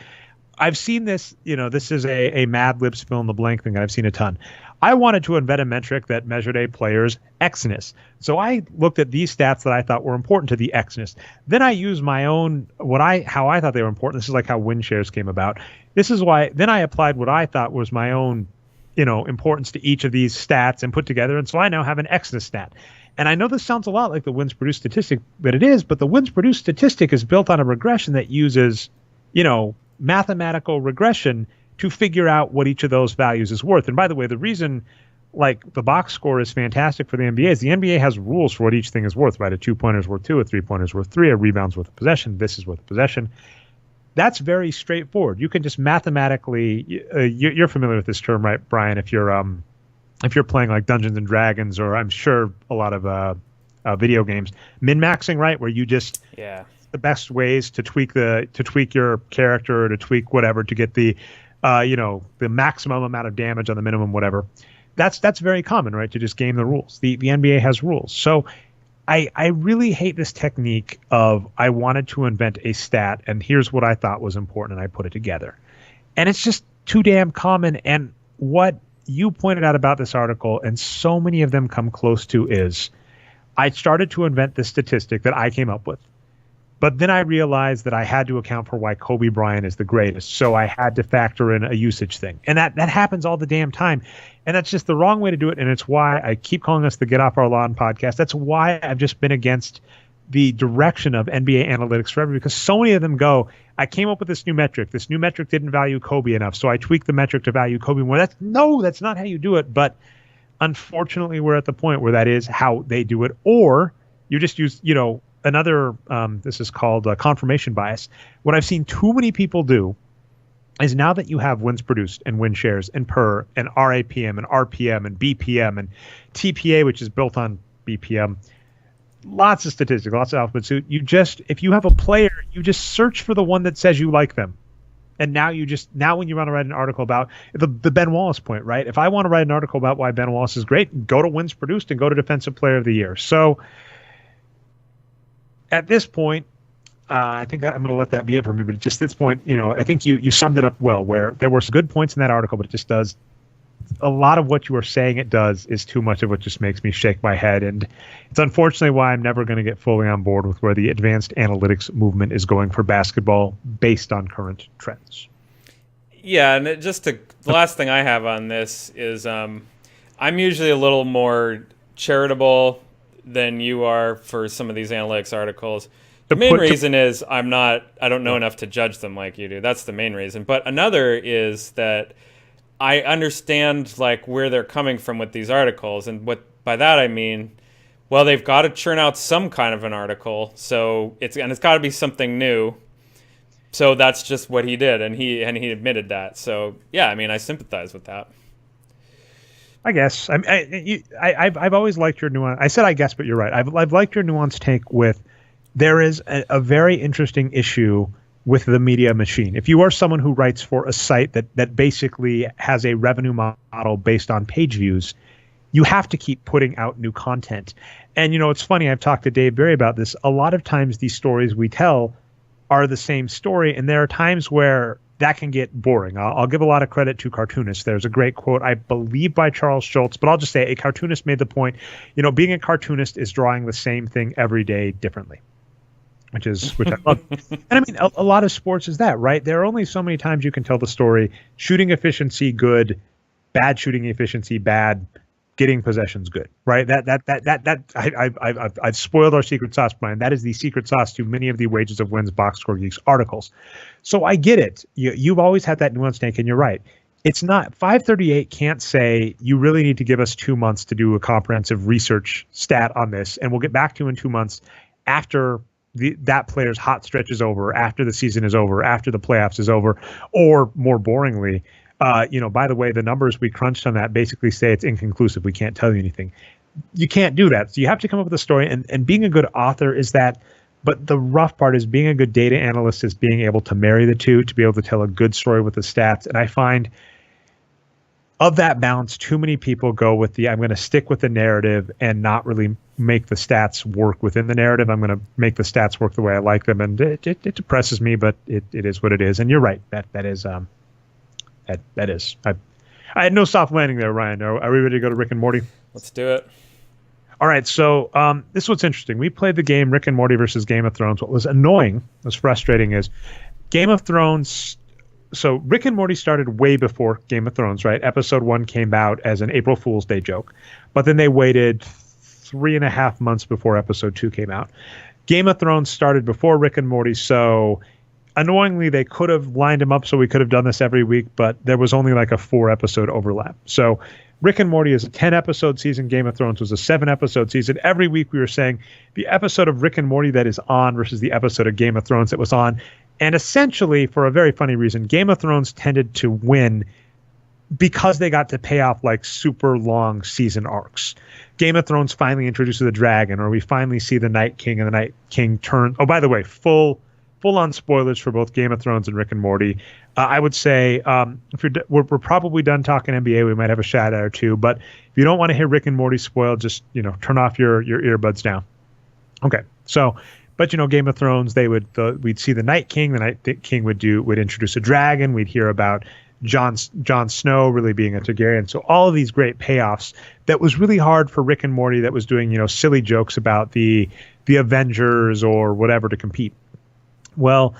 I've seen this, this is a Mad Libs fill in the blank thing. I've seen a ton. I wanted to invent a metric that measured a player's Xness. So I looked at these stats that I thought were important to the Xness. Then I used my own, how I thought they were important. This is like how win shares came about. This is why, then I applied what I thought was my own, importance to each of these stats and put together. And so I now have an Xness stat. And I know this sounds a lot like the wins produced statistic, but it is. But the wins produced statistic is built on a regression that uses, mathematical regression to figure out what each of those values is worth. And by the way, the reason like the box score is fantastic for the NBA is the NBA has rules for what each thing is worth, right? A 2-pointer is worth 2, a 3-pointer is worth 3, a rebound's worth a possession, this is worth a possession. That's very straightforward. You can just mathematically, you're familiar with this term, right, Brian? If you're playing like Dungeons and Dragons, or I'm sure a lot of video games, min-maxing, right? Where you just the best ways to tweak your character or to tweak whatever to get the the maximum amount of damage on the minimum whatever. That's very common, right? To just game the rules. The NBA has rules. So I really hate this technique of I wanted to invent a stat and here's what I thought was important and I put it together. And it's just too damn common. And what you pointed out about this article, and so many of them come close to, is I started to invent this statistic that I came up with. But then I realized that I had to account for why Kobe Bryant is the greatest. So I had to factor in a usage thing. And that happens all the damn time. And that's just the wrong way to do it. And it's why I keep calling us the Get Off Our Lawn podcast. That's why I've just been against the direction of NBA analytics forever, because so many of them go, I came up with this new metric. This new metric didn't value Kobe enough. So I tweaked the metric to value Kobe more. That's not how you do it. But unfortunately, we're at the point where that is how they do it. Or you just use, another, this is called confirmation bias. What I've seen too many people do is now that you have wins produced and win shares and PER and RAPM and RPM and BPM and TPA, which is built on BPM, lots of statistics, lots of alphabet soup. If you have a player, you just search for the one that says you like them. And now when you want to write an article about the Ben Wallace point, right? If I want to write an article about why Ben Wallace is great, go to wins produced and go to defensive player of the year. So at this point, I think I'm going to let that be it for me. But just at this point, I think you summed it up well, where there were some good points in that article, but it just does a lot of what you are saying it does is too much of what just makes me shake my head. And it's unfortunately why I'm never going to get fully on board with where the advanced analytics movement is going for basketball based on current trends. Yeah, and the last thing I have on this is I'm usually a little more charitable than you are for some of these analytics articles. The main reason is I don't know enough to judge them like you do. That's the main reason. But another is that I understand like where they're coming from with these articles, and what by that I mean, well, they've got to churn out some kind of an article, so it's got to be something new. So that's just what he did, and he admitted that. So yeah, I mean, I sympathize with that. I guess I've always liked your nuance. I said I guess, but you're right. I've liked your nuanced take with there is a very interesting issue with the media machine. If you are someone who writes for a site that basically has a revenue model based on page views, you have to keep putting out new content. And it's funny. I've talked to Dave Berry about this. A lot of times these stories we tell are the same story, and there are times where that can get boring. I'll give a lot of credit to cartoonists. There's a great quote, I believe by Charles Schultz, but I'll just say a cartoonist made the point, being a cartoonist is drawing the same thing every day differently, which I love. And I mean, a lot of sports is that, right? There are only so many times you can tell the story, shooting efficiency, good, bad shooting efficiency, bad, getting possessions, good, right? I've spoiled our secret sauce, Brian. That is the secret sauce to many of the Wages of Wins Boxscore Geeks articles. So I get it. You've always had that nuance, Nick, and you're right. It's not 538 can't say you really need to give us 2 months to do a comprehensive research stat on this, and we'll get back to you in 2 months after that player's hot stretch is over, after the season is over, after the playoffs is over, or more boringly, by the way, the numbers we crunched on that basically say it's inconclusive. We can't tell you anything. You can't do that. So you have to come up with a story. And being a good author is that But the rough part is being a good data analyst is being able to marry the two, to be able to tell a good story with the stats. And I find of that balance, too many people go with I'm going to stick with the narrative and not really make the stats work within the narrative. I'm going to make the stats work the way I like them. And it depresses me, but it is what it is. And you're right. That is. I had no soft landing there, Ryan. Are we ready to go to Rick and Morty? Let's do it. All right, so this is what's interesting. We played the game Rick and Morty versus Game of Thrones. What was annoying, was frustrating, is Game of Thrones. So Rick and Morty started way before Game of Thrones, right? Episode 1 came out as an April Fool's Day joke, but then they waited 3.5 months before Episode 2 came out. Game of Thrones started before Rick and Morty, so annoyingly they could have lined them up so we could have done this every week, but there was only like a 4-episode overlap. So Rick and Morty is a 10-episode season. Game of Thrones was a 7-episode season. Every week we were saying the episode of Rick and Morty that is on versus the episode of Game of Thrones that was on. And essentially, for a very funny reason, Game of Thrones tended to win because they got to pay off like super long season arcs. Game of Thrones finally introduces the dragon, or we finally see the Night King, and the Night King turn. Oh, by the way, full-on spoilers for both Game of Thrones and Rick and Morty. I would say if we're probably done talking NBA, we might have a shout out or two. But if you don't want to hear Rick and Morty spoiled, just turn off your earbuds now. Okay, so but Game of Thrones, we'd see the Night King. The Night King would introduce a dragon. We'd hear about Jon Snow really being a Targaryen. So all of these great payoffs that was really hard for Rick and Morty, that was doing silly jokes about the Avengers or whatever to compete. Well,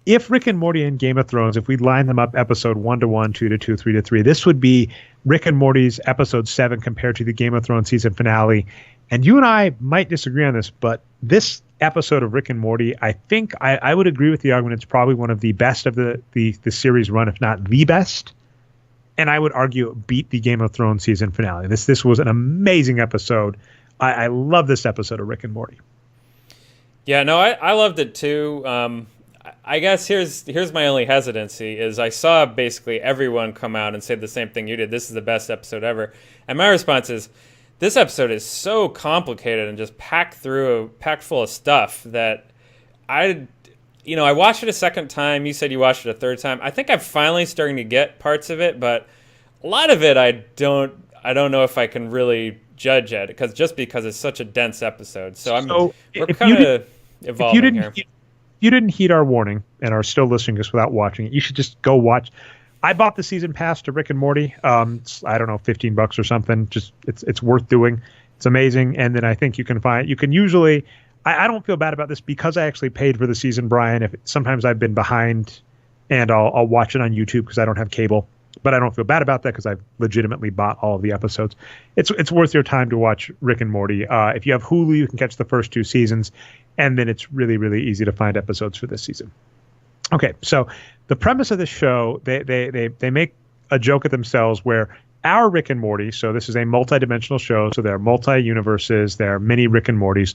if Rick and Morty and Game of Thrones, if we line them up episode 1 to 1, 2 to 2, 3 to 3, this would be Rick and Morty's episode 7 compared to the Game of Thrones season finale. And you and I might disagree on this, but this episode of Rick and Morty, I think I would agree with the argument. It's probably one of the best of the series run, if not the best. And I would argue it beat the Game of Thrones season finale. This was an amazing episode. I love this episode of Rick and Morty. Yeah, no, I loved it too. I guess here's my only hesitancy is I saw basically everyone come out and say the same thing you did. This is the best episode ever. And my response is, this episode is so complicated and just packed full of stuff that I watched it a second time. You said you watched it a third time. I think I'm finally starting to get parts of it, but a lot of it I don't know if I can really judge it because it's such a dense episode. So we're kind of evolving here. You didn't heed our warning and are still listening just without watching it. You should just go watch. I bought the season pass to Rick and Morty. It's, I don't know, $15 or something. Just it's worth doing. It's amazing. And then I think you can usually. I don't feel bad about this because I actually paid for the season, Brian. Sometimes I've been behind, and I'll watch it on YouTube because I don't have cable. But I don't feel bad about that because I've legitimately bought all of the episodes. It's worth your time to watch Rick and Morty. If you have Hulu, you can catch the first 2 seasons, and then it's really, really easy to find episodes for this season. Okay, so the premise of the show, they make a joke at themselves where our Rick and Morty, so this is a multi-dimensional show, so there are multi-universes, there are many Rick and Mortys.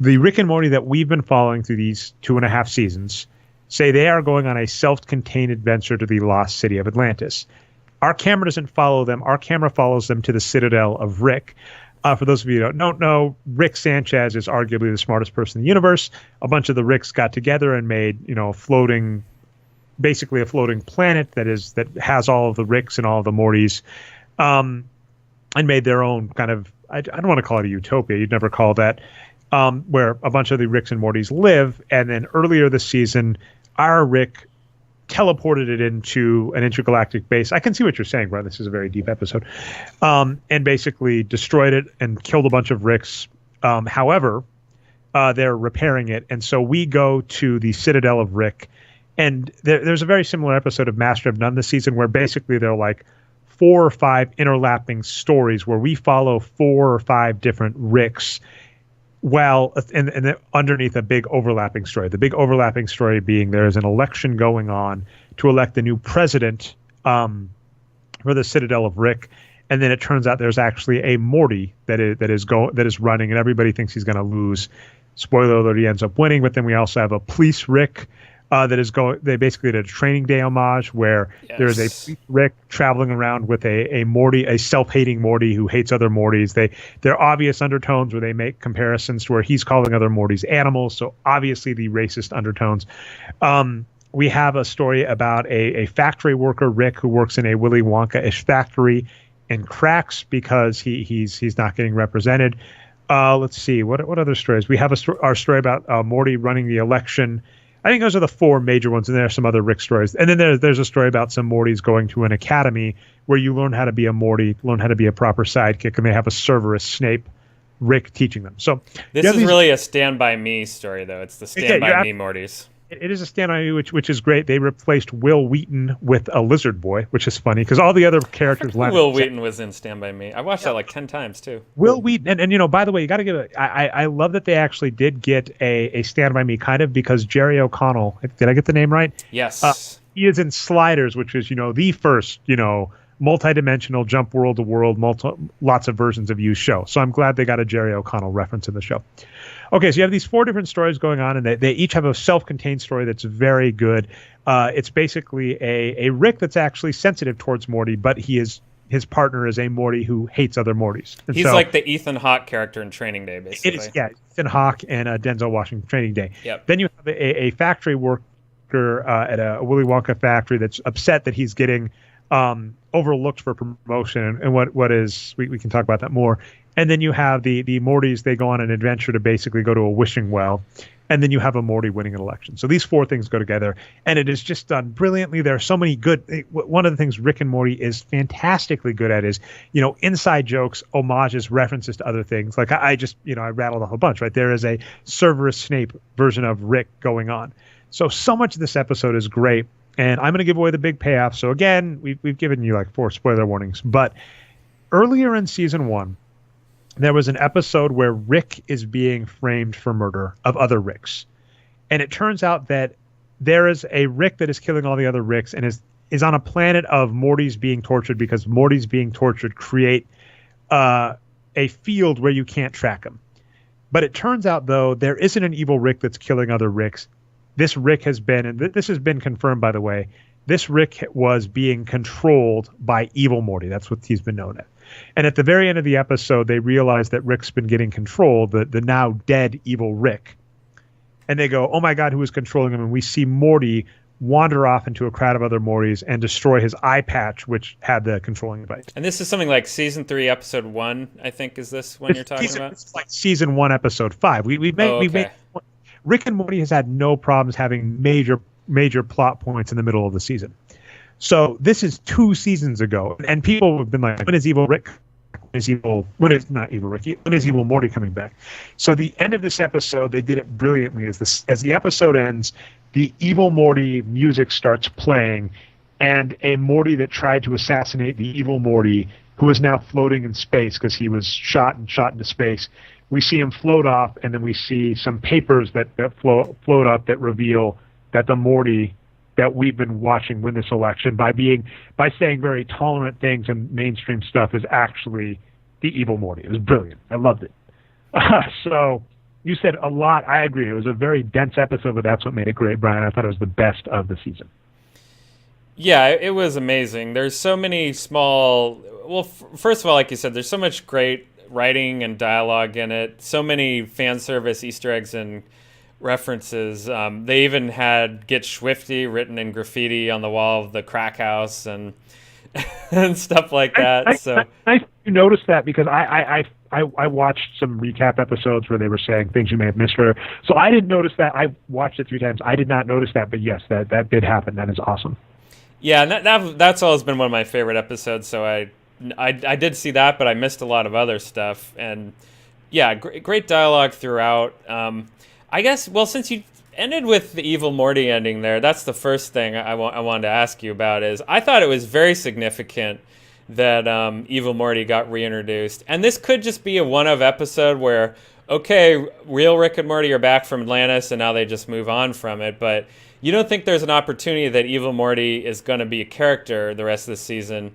The Rick and Morty that we've been following through these 2.5 seasons say they are going on a self-contained adventure to the lost city of Atlantis. Our camera doesn't follow them. Our camera follows them to the Citadel of Rick. For those of you who don't know, Rick Sanchez is arguably the smartest person in the universe. A bunch of the Ricks got together and made, basically a floating planet that has all of the Ricks and all of the Mortys, and made their own kind of, I don't want to call it a utopia. You'd never call that, where a bunch of the Ricks and Mortys live. And then earlier this season, our Rick teleported it into an intergalactic base. I can see what you're saying, Brian. This is a very deep episode. And basically destroyed it and killed a bunch of Ricks. However, they're repairing it. And so we go to the Citadel of Rick. And there's a very similar episode of Master of None this season where basically they're like 4 or 5 interlapping stories where we follow 4 or 5 different Ricks and underneath a big overlapping story. The big overlapping story being there is an election going on to elect the new president for the Citadel of Rick, and then it turns out there's actually a Morty that is running, and everybody thinks he's going to lose. Spoiler alert: he ends up winning. But then we also have a police Rick, that is going. They basically did a Training Day homage where there is a Rick traveling around with a Morty, a self-hating Morty who hates other Mortys. There are obvious undertones where they make comparisons to where he's calling other Mortys animals. So obviously the racist undertones. We have a story about a factory worker, Rick, who works in a Willy Wonka-ish factory and cracks because he's not getting represented. Let's see, what other stories? We have our story about Morty running the election. I think those are the four major ones, and there are some other Rick stories. And then there's a story about some Mortys going to an academy where you learn how to be a Morty, learn how to be a proper sidekick, and they have a Cerberus Snape Rick teaching them. So this is really a Stand By Me story, though. It's the Stand By Me Mortys. It is a Stand By Me, which is great. They replaced Will Wheaton with a lizard boy, which is funny because all the other characters. Will Wheaton was in Stand By Me. I watched that like 10 times too. Will Wheaton, and by the way, you got to give it. I love that they actually did get a Stand By Me kind of because Jerry O'Connell. Did I get the name right? Yes. He is in Sliders, which is the first multi-dimensional jump world to world, lots of versions of you show. So I'm glad they got a Jerry O'Connell reference in the show. Okay, so you have these four different stories going on, and they each have a self-contained story that's very good. It's basically a Rick that's actually sensitive towards Morty, but his partner is a Morty who hates other Mortys. And he's like the Ethan Hawke character in Training Day, basically. It is, yeah, Ethan Hawke and Denzel Washington Training Day. Yep. Then you have a factory worker at a Willy Wonka factory that's upset that he's getting overlooked for promotion, and what is we can talk about that more. And then you have the Mortys. They go on an adventure to basically go to a wishing well, and then you have a Morty winning an election. So these four things go together, and it is just done brilliantly. There are so many good. One of the things Rick and Morty is fantastically good at is inside jokes, homages, references to other things. Like I rattled off a bunch. Right, there is a Cerberus Snape version of Rick going on. So much of this episode is great. And I'm going to give away the big payoff. So again, we've given you like 4 spoiler warnings. But earlier in season 1, there was an episode where Rick is being framed for murder of other Ricks. And it turns out that there is a Rick that is killing all the other Ricks and is on a planet of Mortys being tortured because Mortys being tortured create a field where you can't track them. But it turns out, though, there isn't an evil Rick that's killing other Ricks. This Rick has been, and this has been confirmed, by the way, this Rick was being controlled by evil Morty. That's what he's been known as. And at the very end of the episode, they realize that Rick's been getting controlled, the now dead evil Rick. And they go, oh my God, who is controlling him? And we see Morty wander off into a crowd of other Mortys and destroy his eye patch, which had the controlling device. And this is something like season 3, episode 1, I think, is this one you're talking about? It's like season 1, episode 5. We made Rick and Morty has had no problems having major plot points in the middle of the season. So this is 2 seasons ago, and people have been like, when is evil Rick? When is evil Morty coming back? So the end of this episode, they did it brilliantly. As the episode ends, the evil Morty music starts playing, and a Morty that tried to assassinate the evil Morty, who is now floating in space because he was shot into space. We see him float off, and then we see some papers that float up that reveal that the Morty that we've been watching win this election by saying very tolerant things and mainstream stuff is actually the evil Morty. It was brilliant. I loved it. So you said a lot. I agree. It was a very dense episode, but that's what made it great, Brian. I thought it was the best of the season. Yeah, it was amazing. There's so many small... Well, first of all, like you said, there's so much great writing and dialogue in it. So many fan service Easter eggs and references. They even had "Get Swifty" written in graffiti on the wall of the crack house and and stuff like that. So nice you noticed that because I watched some recap episodes where they were saying things you may have missed. So I didn't notice that. I watched it 3 times. I did not notice that, but yes, that did happen. That is awesome. Yeah, and that's always been one of my favorite episodes. So I did see that, but I missed a lot of other stuff. And yeah, great dialogue throughout. I guess, well, since you ended with the evil Morty ending there, that's the first thing I wanted to ask you about is I thought it was very significant that evil Morty got reintroduced. And this could just be a one-of episode where, okay, real Rick and Morty are back from Atlantis and now they just move on from it. But you don't think there's an opportunity that evil Morty is going to be a character the rest of the season.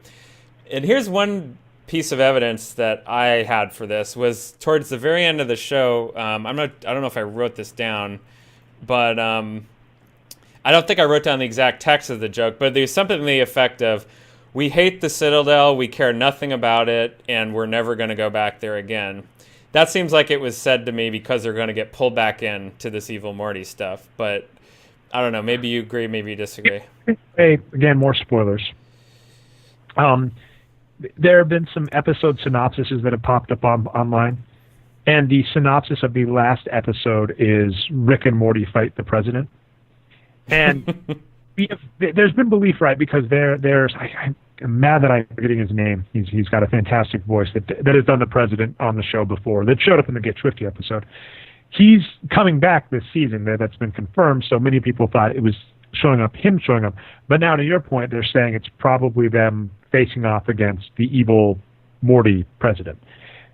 And here's one piece of evidence that I had for this was towards the very end of the show. I don't know if I wrote this down, but I don't think I wrote down the exact text of the joke, but there's something to the effect of, "We hate the Citadel, we care nothing about it, and we're never going to go back there again." That seems like it was said to me because they're going to get pulled back in to this evil Morty stuff. But I don't know. Maybe you agree, maybe you disagree. Hey, again, more spoilers. There have been some episode synopsises that have popped up online, and the synopsis of the last episode is Rick and Morty fight the president. And there's been belief, right? Because I'm mad that I'm forgetting his name. He's got a fantastic voice that has done the president on the show before. That showed up in the Get Swifty episode. He's coming back this season. That's been confirmed. So many people thought it was him showing up. But now, to your point, they're saying it's probably them facing off against the evil Morty president.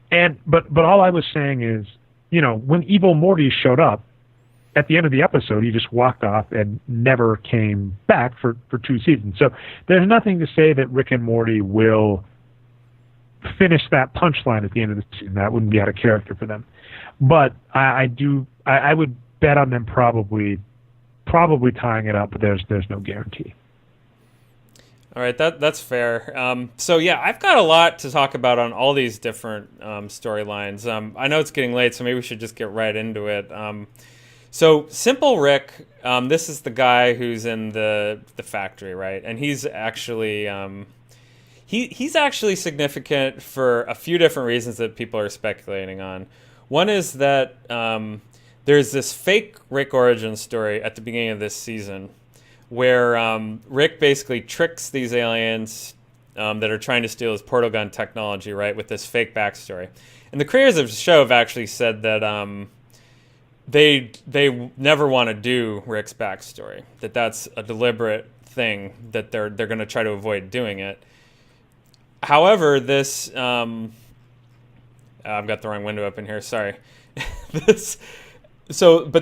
But all I was saying is, when evil Morty showed up, at the end of the episode, he just walked off and never came back for 2 seasons. So there's nothing to say that Rick and Morty will finish that punchline at the end of the season. That wouldn't be out of character for them. But I would bet on them probably tying it up, but there's no guarantee. All right, that's fair. So yeah, I've got a lot to talk about on all these different storylines. I know it's getting late, so maybe we should just get right into it. So Simple Rick, this is the guy who's in the factory, right? And he's actually he's actually significant for a few different reasons that people are speculating on. One is that there's this fake Rick origin story at the beginning of this season where Rick basically tricks these aliens that are trying to steal his portal gun technology, right, with this fake backstory. And the creators of the show have actually said that they never want to do Rick's backstory, that's a deliberate thing, that they're going to try to avoid doing it. However, this I've got the wrong window up in here, sorry. But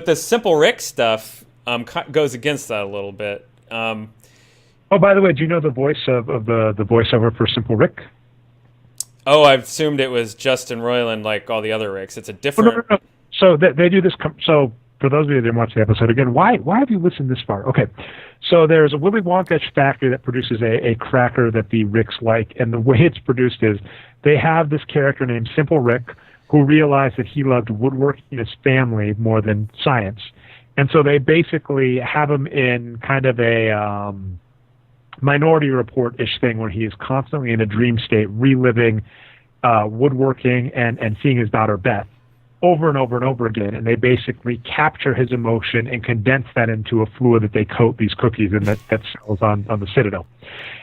the Simple Rick stuff goes against that a little bit. Oh, by the way, do you know the voice of the voiceover for Simple Rick? Oh, I assumed it was Justin Roiland, like all the other Ricks. It's a different. No. So they do this. So for those of you that didn't watch the episode, again, why have you listened this far? Okay, so there's a Willy Wonka factory that produces a cracker that the Ricks like, and the way it's produced is they have this character named Simple Rick who realized that he loved woodworking his family more than science, and so they basically have him in kind of a Minority Report-ish thing where he is constantly in a dream state, reliving woodworking and seeing his daughter Beth over and over and over again, and they basically capture his emotion and condense that into a fluid that they coat these cookies in that sells on the Citadel.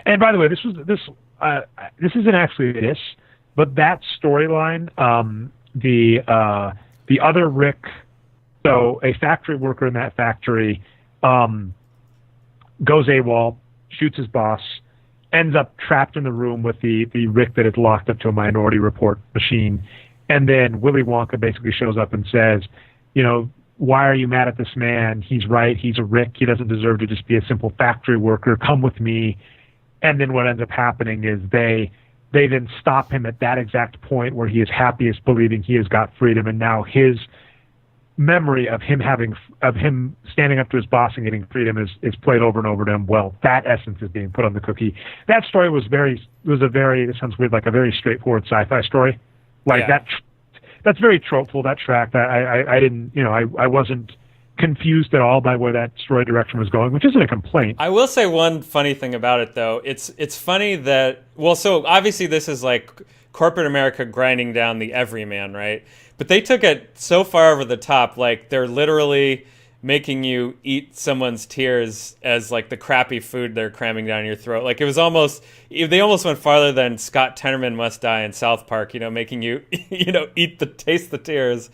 And by the way, this isn't actually this, but that storyline, the other Rick, so a factory worker in that factory, goes AWOL, shoots his boss, ends up trapped in the room with the Rick that is locked up to a Minority Report machine. And then Willy Wonka basically shows up and says, why are you mad at this man? He's right. He's a Rick. He doesn't deserve to just be a simple factory worker. Come with me. And then what ends up happening is they then stop him at that exact point where he is happiest, believing he has got freedom. And now his memory of him standing up to his boss and getting freedom is played over and over to him. Well, that essence is being put on the cookie. That story was it sounds weird, like a very straightforward sci-fi story. Like that's very tropeful, that track. I didn't, I wasn't confused at all by where that story direction was going, which isn't a complaint. I will say one funny thing about it, though. It's funny that, so obviously this is like corporate America grinding down the everyman, right? But they took it so far over the top, like they're literally making you eat someone's tears as like the crappy food they're cramming down your throat. Like they almost went farther than Scott Tenorman Must Die in South Park, making you, taste the tears.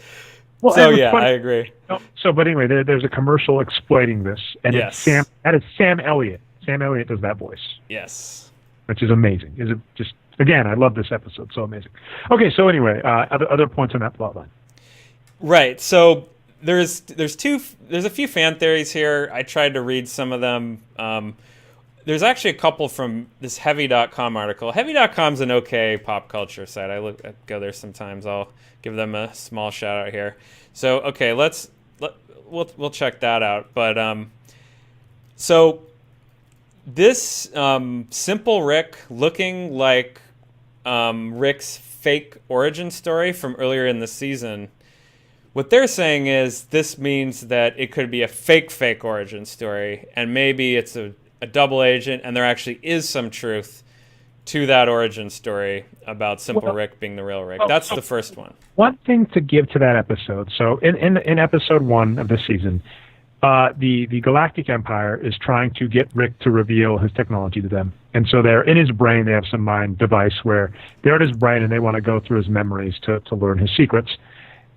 Well, so yeah, I agree. So, but anyway, there's a commercial exploiting this, and yes. That is Sam Elliott. Sam Elliott does that voice. Yes. Which is amazing. Is it just, again, I love this episode. So amazing. Okay. So anyway, other points on that plot line. Right. So, There's a few fan theories here. I tried to read some of them. There's actually a couple from this Heavy.com article. Heavy.com's an okay pop culture site. I go there sometimes. I'll give them a small shout out here. So okay, we'll check that out. But So this simple Rick looking like Rick's fake origin story from earlier in the season, what they're saying is this means that it could be a fake origin story, and maybe it's a double agent, and there actually is some truth to that origin story about Simple Rick being the real Rick. That's the first one. One thing to give to that episode. So in episode 1 of the season, the Galactic Empire is trying to get Rick to reveal his technology to them. And so they're in his brain, they have some mind device where they're in his brain and they want to go through his memories to learn his secrets.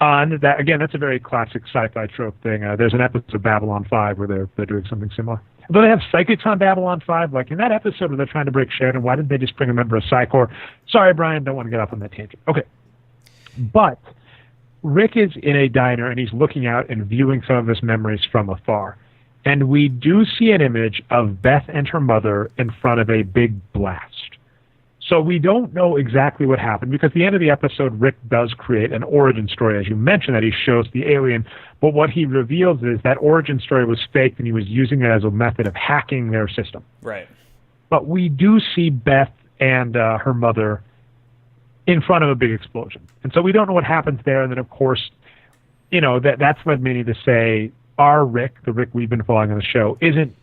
And that, again, that's a very classic sci-fi trope thing. There's an episode of Babylon 5 where they're doing something similar. Although they have psychics on Babylon 5, like in that episode where they're trying to break Sheridan, why didn't they just bring a member of Psy-Corps? Sorry, Brian, don't want to get off on that tangent. Okay. But Rick is in a diner and he's looking out and viewing some of his memories from afar. And we do see an image of Beth and her mother in front of a big blast. So we don't know exactly what happened, because at the end of the episode, Rick does create an origin story, as you mentioned, that he shows the alien. But what he reveals is that origin story was fake, and he was using it as a method of hacking their system. Right. But we do see Beth and her mother in front of a big explosion. And so we don't know what happens there. And then, of course, that's led many to say our Rick, the Rick we've been following on the show, isn't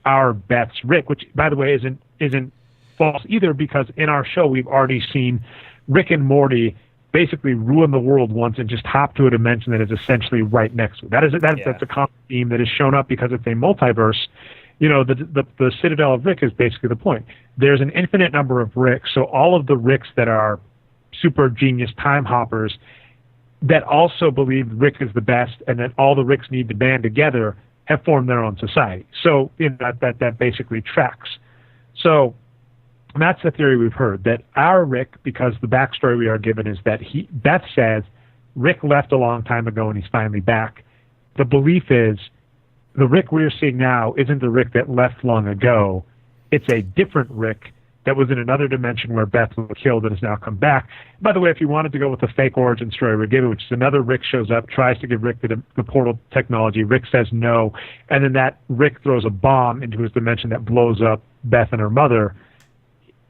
our Beth's Rick, which, by the way, isn't false either, because in our show we've already seen Rick and Morty basically ruin the world once and just hop to a dimension that is essentially right next to it. That's a common theme that has shown up because it's a multiverse. The Citadel of Rick is basically the point. There's an infinite number of Ricks, so all of the Ricks that are super genius time hoppers that also believe Rick is the best and that all the Ricks need to band together have formed their own society. So that basically tracks. So that's the theory we've heard, that our Rick, because the backstory we are given is that Beth says Rick left a long time ago and he's finally back. The belief is the Rick we're seeing now isn't the Rick that left long ago. It's a different Rick that was in another dimension where Beth was killed and has now come back. By the way, if you wanted to go with the fake origin story we're given, which is another Rick shows up, tries to give Rick the portal technology, Rick says no, and then that Rick throws a bomb into his dimension that blows up Beth and her mother.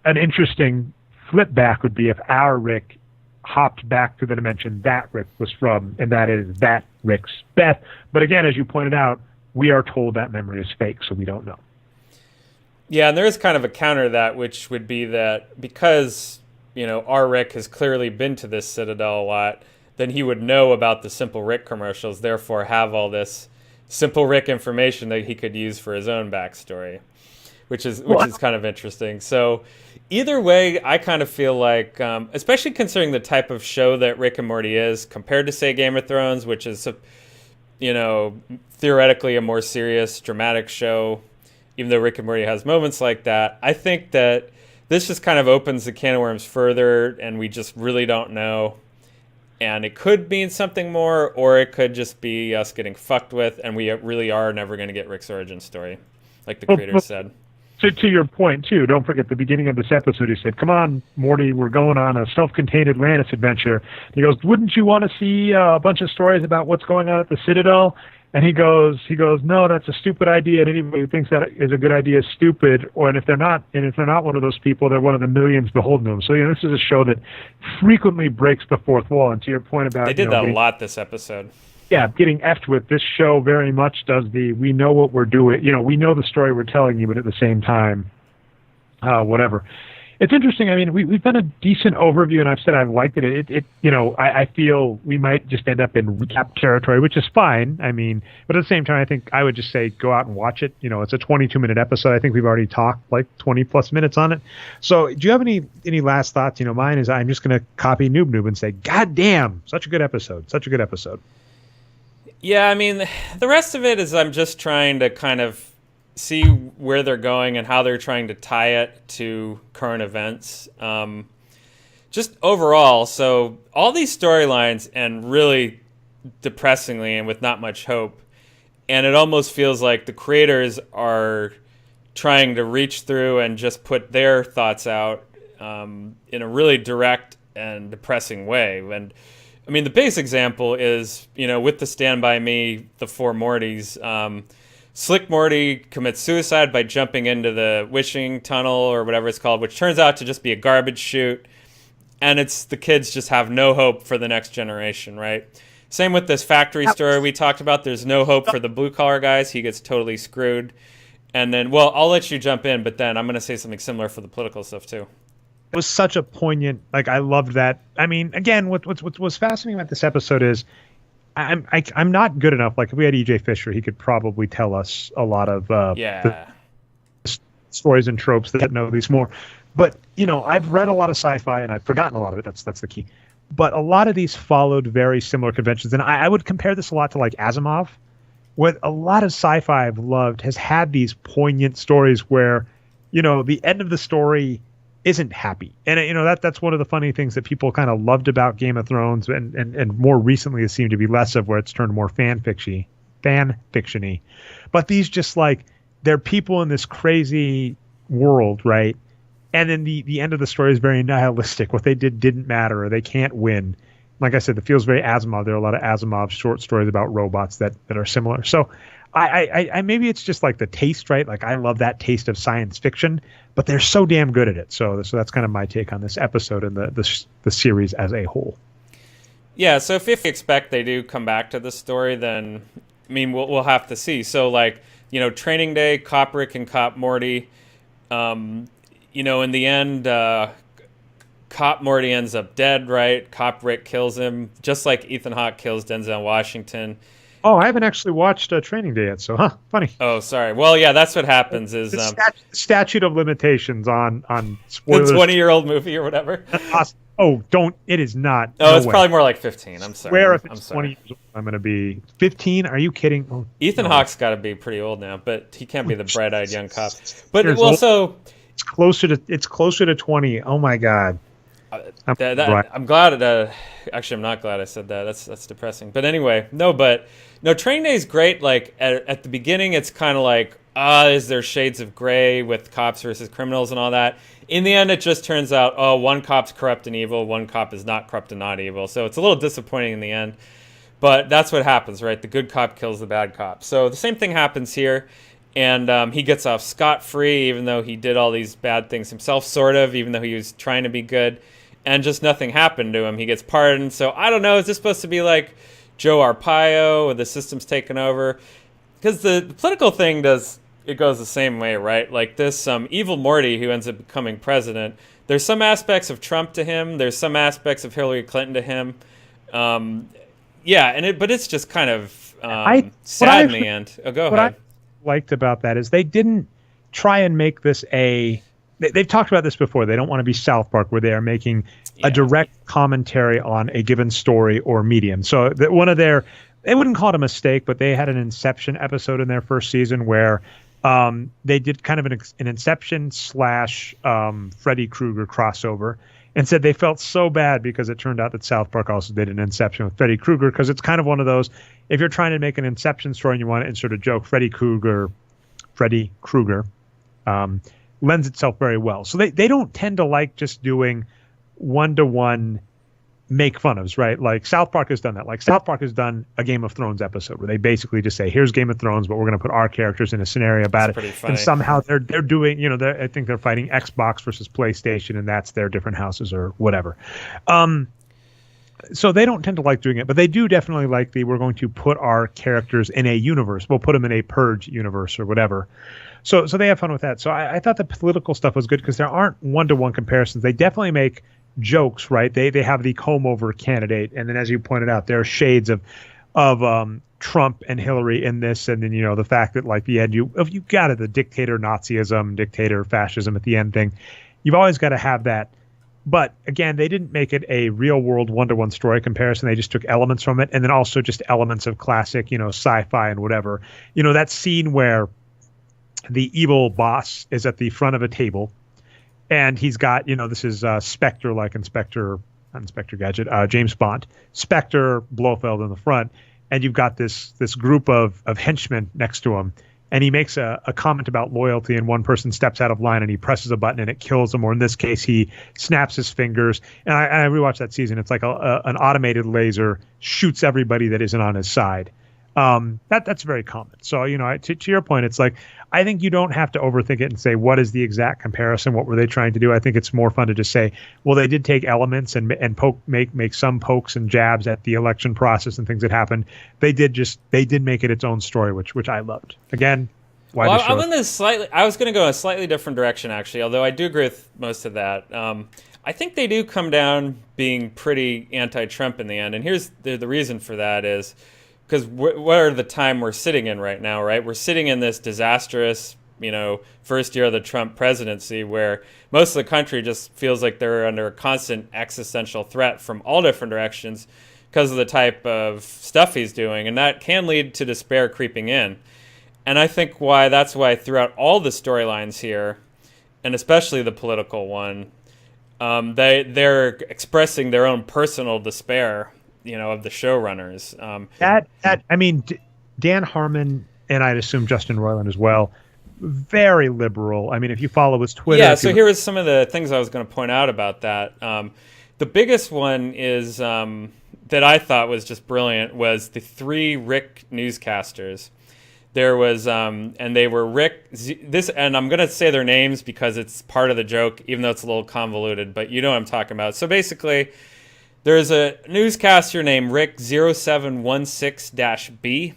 An interesting flip back would be if our Rick hopped back to the dimension that Rick was from, and that is that Rick's Beth. But again, as you pointed out, we are told that memory is fake, so we don't know. Yeah, and there is kind of a counter to that, which would be that because, our Rick has clearly been to this Citadel a lot, then he would know about the Simple Rick commercials, therefore have all this Simple Rick information that he could use for his own backstory, which is kind of interesting. So either way, I kind of feel like, especially considering the type of show that Rick and Morty is, compared to, say, Game of Thrones, which is, theoretically a more serious, dramatic show, even though Rick and Morty has moments like that, I think that this just kind of opens the can of worms further, and we just really don't know. And it could mean something more, or it could just be us getting fucked with, and we really are never going to get Rick's origin story, like the creator said. To your point, too, don't forget the beginning of this episode, he said, come on, Morty, we're going on a self-contained Atlantis adventure. He goes, wouldn't you want to see a bunch of stories about what's going on at the Citadel? And he goes, no, that's a stupid idea, and anybody who thinks that is a good idea is stupid. And if they're not one of those people, they're one of the millions beholden to them. So this is a show that frequently breaks the fourth wall. And to your point about they did that a lot this episode. Yeah, getting effed with. This show very much does we know what we're doing. We know the story we're telling you, but at the same time, whatever. It's interesting. I mean, we've done a decent overview, and I've said I've liked it. I feel we might just end up in recap territory, which is fine. I mean, but at the same time, I think I would just say go out and watch it. It's a 22-minute episode. I think we've already talked like 20-plus minutes on it. So do you have any last thoughts? Mine is I'm just going to copy Noob and say, God damn, such a good episode. Such a good episode. Yeah, I mean, the rest of it is I'm just trying to kind of see where they're going and how they're trying to tie it to current events. Just overall, so all these storylines and really depressingly and with not much hope. And it almost feels like the creators are trying to reach through and just put their thoughts out in a really direct and depressing way. And I mean, the biggest example is, with the Stand By Me, the four Mortys, Slick Morty commits suicide by jumping into the wishing tunnel or whatever it's called, which turns out to just be a garbage chute. And the kids just have no hope for the next generation, right? Same with this factory story we talked about. There's no hope for the blue collar guys. He gets totally screwed. And then, well, I'll let you jump in, but then I'm going to say something similar for the political stuff too. It was such a poignant, like, I loved that. I mean, again, what's fascinating about this episode is I'm not good enough. Like, if we had EJ Fisher, he could probably tell us a lot of the stories and tropes that know these more. But, you know, I've read a lot of sci-fi and I've forgotten a lot of it. That's the key. But a lot of these followed very similar conventions. And I would compare this a lot to, like, Asimov. What a lot of sci-fi I've loved has had these poignant stories where, you know, the end of the story isn't happy. And, you know, that's one of the funny things that people kind of loved about Game of Thrones and more recently it seemed to be less of, where it's turned more fan fiction-y. But these just, like, they're people in this crazy world, right? And then the end of the story is very nihilistic. What they didn't matter, or they can't win. Like I said, it feels very Asimov. There are a lot of Asimov short stories about robots that are similar. So I maybe it's just like the taste, right? Like, I love that taste of science fiction, but they're so damn good at it. So that's kind of my take on this episode and the series as a whole. Yeah, so if you expect they do come back to the story, then, I mean, we'll have to see. So, like, you know, Training Day, Cop Rick and Cop Morty, you know, in the end, Cop Morty ends up dead, right? Cop Rick kills him, just like Ethan Hawke kills Denzel Washington. Oh, I haven't actually watched Training Day yet, so funny. Oh, sorry. Well, yeah, that's what happens is statute of limitations on spoilers. The 20-year-old movie or whatever. Oh, it is not. Oh, no, it's probably more like 15. I'm sorry. Where if it's 20 years old, I'm going to be 15? Are you kidding? Oh, Ethan Hawke's got to be pretty old now, but he can't be the bright-eyed young cop. But also, it's closer to 20. Oh my God. I'm glad. Actually, I'm not glad I said that. That's depressing. But anyway, Training Day is great. Like at the beginning, it's kind of like, is there shades of gray with cops versus criminals and all that? In the end, it just turns out, one cop's corrupt and evil, one cop is not corrupt and not evil. So it's a little disappointing in the end. But that's what happens, right? The good cop kills the bad cop. So the same thing happens here. And he gets off scot-free, even though he did all these bad things himself, sort of, even though he was trying to be good. And just nothing happened to him. He gets pardoned. So I don't know. Is this supposed to be like Joe Arpaio, or the system's taken over? Because the political thing goes the same way, right? Like this evil Morty who ends up becoming president. There's some aspects of Trump to him. There's some aspects of Hillary Clinton to him. But it's just kind of sad in the end. Oh, go ahead. What I liked about that is they didn't try and make this they've talked about this before. They don't want to be South Park, where they are making a direct commentary on a given story or medium. So they wouldn't call it a mistake, but they had an Inception episode in their first season where they did kind of an Inception / Freddy Krueger crossover, and said they felt so bad because it turned out that South Park also did an Inception with Freddy Krueger, because it's kind of one of those, if you're trying to make an Inception story and you want to insert a joke, Freddy Krueger lends itself very well. So they don't tend to like just doing one-to-one make fun ofs, right? Like South Park has done that. Like South Park has done a Game of Thrones episode where they basically just say, here's Game of Thrones, but we're going to put our characters in a scenario about it. And somehow they're doing, I think they're fighting Xbox versus PlayStation, and that's their different houses or whatever. So they don't tend to like doing it, but they do definitely like we're going to put our characters in a universe. We'll put them in a Purge universe or whatever. So they have fun with that. So I thought the political stuff was good because there aren't one-to-one comparisons. They definitely make jokes, right? They have the comb-over candidate, and then as you pointed out, there are shades of Trump and Hillary in this, and then the fact that like the end you got it, the dictator Nazism, dictator fascism at the end thing. You've always got to have that. But again, they didn't make it a real-world one-to-one story comparison. They just took elements from it, and then also just elements of classic, sci-fi and whatever. That scene where the evil boss is at the front of a table, and he's got, this is Spectre, like Inspector Gadget, James Bond, Spectre, Blofeld in the front, and you've got this group of henchmen next to him, and he makes a comment about loyalty, and one person steps out of line, and he presses a button, and it kills him, or in this case, he snaps his fingers. And I rewatched that season. It's like an automated laser shoots everybody that isn't on his side. That's very common. So, to your point, it's like, I think you don't have to overthink it and say, what is the exact comparison? What were they trying to do? I think it's more fun to just say, well, they did take elements and make some pokes and jabs at the election process and things that happened. They did make it its own story, which I loved. Again, why Well, the show? I was going to go in a slightly different direction, actually, although I do agree with most of that. I think they do come down being pretty anti-Trump in the end. And here's the reason for that is because what are the time we're sitting in right now, right? We're sitting in this disastrous, first year of the Trump presidency where most of the country just feels like they're under a constant existential threat from all different directions because of the type of stuff he's doing. And that can lead to despair creeping in. And I think that's why throughout all the storylines here, and especially the political one, they're expressing their own personal despair, of the showrunners. Dan Harmon, and I'd assume Justin Roiland as well, very liberal. I mean, if you follow his Twitter. Yeah, so here was some of the things I was going to point out about that. The biggest one is that I thought was just brilliant was the 3 Rick newscasters. There was, and they were Rick, and I'm going to say their names because it's part of the joke, even though it's a little convoluted, but you know what I'm talking about. So basically, there's a newscaster named Rick 0716-B,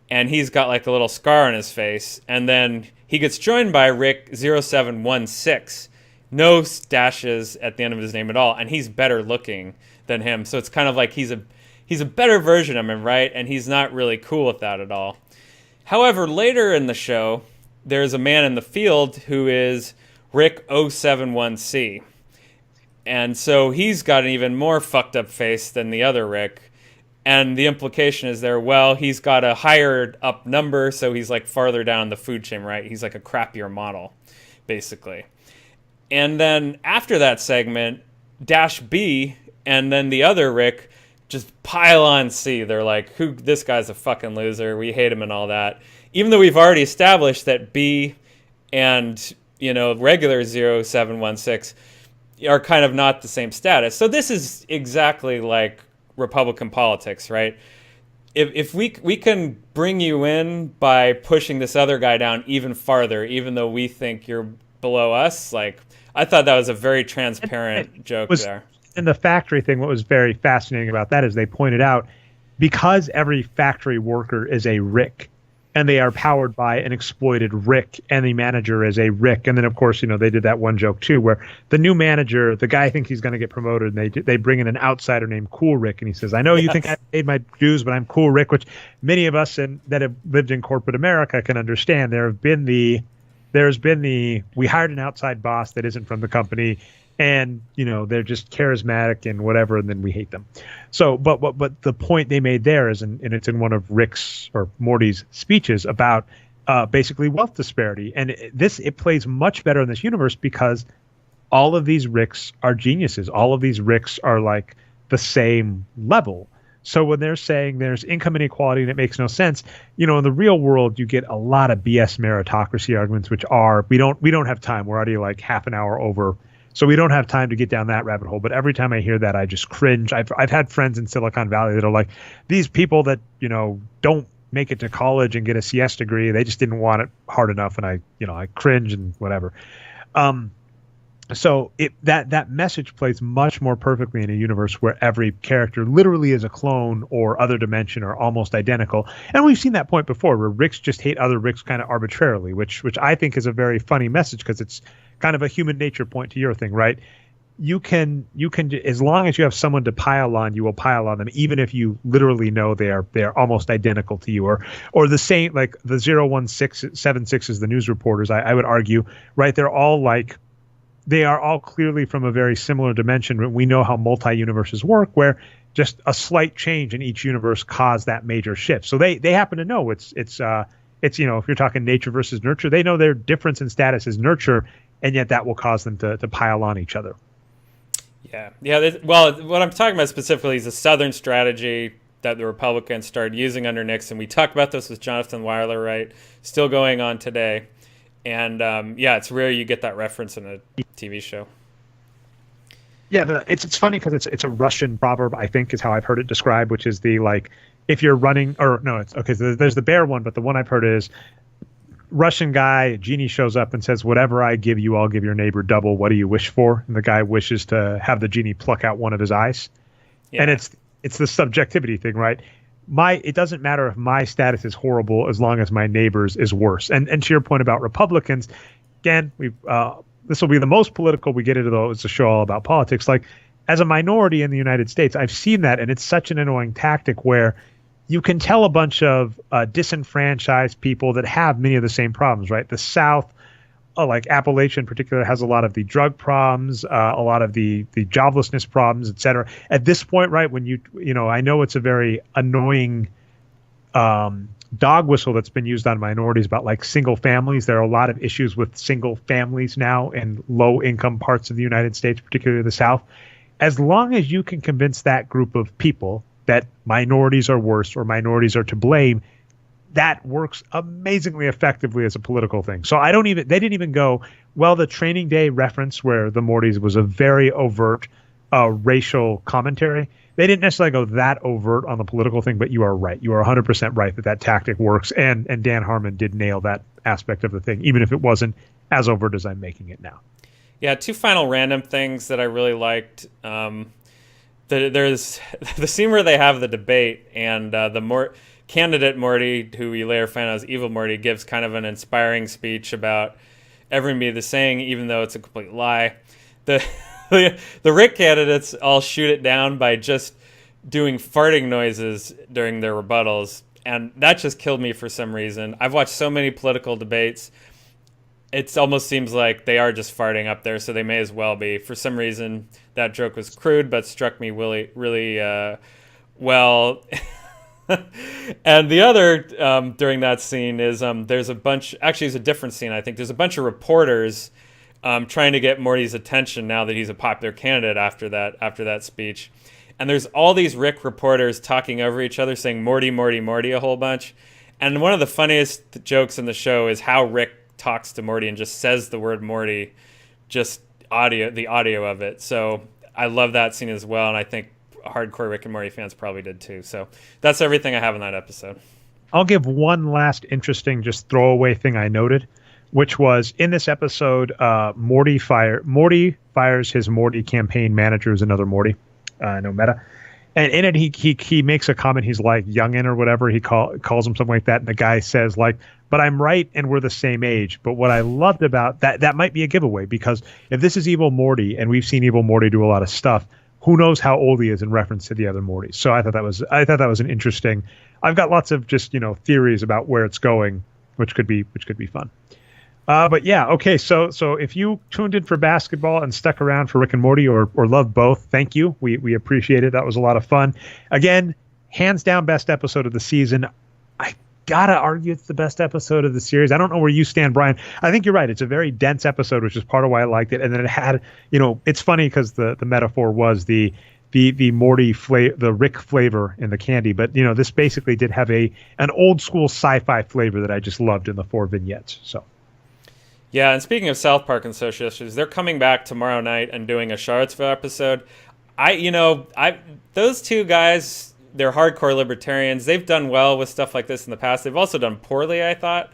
and he's got like a little scar on his face, and then he gets joined by Rick 0716, no dashes at the end of his name at all, and he's better looking than him. So it's kind of like he's a better version of him, right? And he's not really cool with that at all. However, later in the show, there's a man in the field who is Rick 071C. And so he's got an even more fucked up face than the other Rick. And the implication is he's got a higher up number, so he's like farther down the food chain, right? He's like a crappier model, basically. And then after that segment, Dash B and then the other Rick just pile on C. They're like, this guy's a fucking loser. We hate him and all that. Even though we've already established that B and, regular 0716 are kind of not the same status. So this is exactly like Republican politics, right? If we can bring you in by pushing this other guy down even farther, even though we think you're below us, like, I thought that was a very transparent joke there. And the factory thing, what was very fascinating about that is they pointed out, because every factory worker is a Rick, and they are powered by an exploited Rick, and the manager is a Rick. And then, of course, they did that one joke, too, where the new manager, the guy thinks he's going to get promoted, and they bring in an outsider named Cool Rick, and he says, I know you think I paid my dues, but I'm Cool Rick, which many of us that have lived in corporate America can understand. There's been the we hired an outside boss that isn't from the company, and they're just charismatic and whatever, and then we hate them. So, but the point they made there is, and it's in one of Rick's or Morty's speeches about basically wealth disparity, and it plays much better in this universe because all of these Ricks are geniuses. All of these Ricks are like the same level. So when they're saying there's income inequality and it makes no sense, in the real world you get a lot of BS meritocracy arguments, which are we don't have time. We're already like half an hour over. So we don't have time to get down that rabbit hole. But every time I hear that, I just cringe. I've had friends in Silicon Valley that are like, these people that, don't make it to college and get a CS degree, they just didn't want it hard enough. And I cringe and whatever. So that message plays much more perfectly in a universe where every character literally is a clone or other dimension or almost identical. And we've seen that point before where Ricks just hate other Ricks kind of arbitrarily, which I think is a very funny message because it's kind of a human nature point to your thing, right? You can as long as you have someone to pile on, you will pile on them, even if you literally know they are almost identical to you, or the same, like the 01676 is the news reporters. I would argue, right? They are all clearly from a very similar dimension, but we know how multi-universes work, where just a slight change in each universe caused that major shift. So they happen to know it's if you're talking nature versus nurture, they know their difference in status is nurture, and yet that will cause them to pile on each other. Yeah. Well, what I'm talking about specifically is the Southern strategy that the Republicans started using under Nixon. We talked about this with Jonathan Weiler, right? Still going on today. And it's rare you get that reference in a TV show. Yeah, it's funny because it's a Russian proverb, I think, is how I've heard it described, which is the if you're running, or no, it's okay. So there's the bear one, but the one I've heard is Russian guy, genie shows up and says, whatever I give you, I'll give your neighbor double. What do you wish for? And the guy wishes to have the genie pluck out one of his eyes. Yeah. And it's the subjectivity thing, right? It doesn't matter if my status is horrible as long as my neighbor's is worse. And to your point about Republicans, again, this will be the most political we get into, though. It's a show all about politics. Like, as a minority in the United States, I've seen that, and it's such an annoying tactic where you can tell a bunch of disenfranchised people that have many of the same problems, right? The South, like Appalachia in particular, has a lot of the drug problems, a lot of the joblessness problems, et cetera. At this point, right, when I know it's a very annoying dog whistle that's been used on minorities about like single families. There are a lot of issues with single families now in low income parts of the United States, particularly the South. As long as you can convince that group of people that minorities are worse or minorities are to blame, that works amazingly effectively as a political thing. So they didn't even go, well, the Training Day reference where the Mortys was a very overt racial commentary. They didn't necessarily go that overt on the political thing, but you are right. You are 100% right that tactic works. And Dan Harmon did nail that aspect of the thing, even if it wasn't as overt as I'm making it now. Yeah, two final random things that I really liked. There's the scene where they have the debate, and candidate Morty, who we later find out is evil Morty, gives kind of an inspiring speech about everyone be the same, even though it's a complete lie. The Rick candidates all shoot it down by just doing farting noises during their rebuttals, and that just killed me for some reason. I've watched so many political debates. It almost seems like they are just farting up there, so they may as well be. For some reason, that joke was crude, but struck me really well. And the other, during that scene, is there's a bunch... Actually, it's a different scene, I think. There's a bunch of reporters trying to get Morty's attention now that he's a popular candidate after that speech. And there's all these Rick reporters talking over each other, saying Morty, Morty, Morty a whole bunch. And one of the funniest jokes in the show is how Rick talks to Morty and just says the word Morty, just the audio of it. So I love that scene as well, and I think hardcore Rick and Morty fans probably did too. So that's everything I have in that episode. I'll give one last interesting just throwaway thing I noted, which was in this episode, Morty fires his Morty campaign manager, who's another Morty, no meta. And in it, he makes a comment. He's like youngin' or whatever. He calls him something like that. And the guy says like, but I'm right and we're the same age. But what I loved about that might be a giveaway, because if this is evil Morty and we've seen evil Morty do a lot of stuff, who knows how old he is in reference to the other Mortys. So I thought that was an interesting. I've got lots of just theories about where it's going, which could be fun. But yeah, okay. So if you tuned in for basketball and stuck around for Rick and Morty, or love both, thank you. We appreciate it. That was a lot of fun. Again, hands down, best episode of the season. I gotta argue it's the best episode of the series. I don't know where you stand, Brian. I think you're right. It's a very dense episode, which is part of why I liked it. And then it had, it's funny because the metaphor was the Morty the Rick flavor in the candy, but this basically did have an old school sci-fi flavor that I just loved in the 4 vignettes. So. Yeah, and speaking of South Park and social issues, they're coming back tomorrow night and doing a Charlottesville episode. Those two guys, they're hardcore libertarians. They've done well with stuff like this in the past. They've also done poorly, I thought.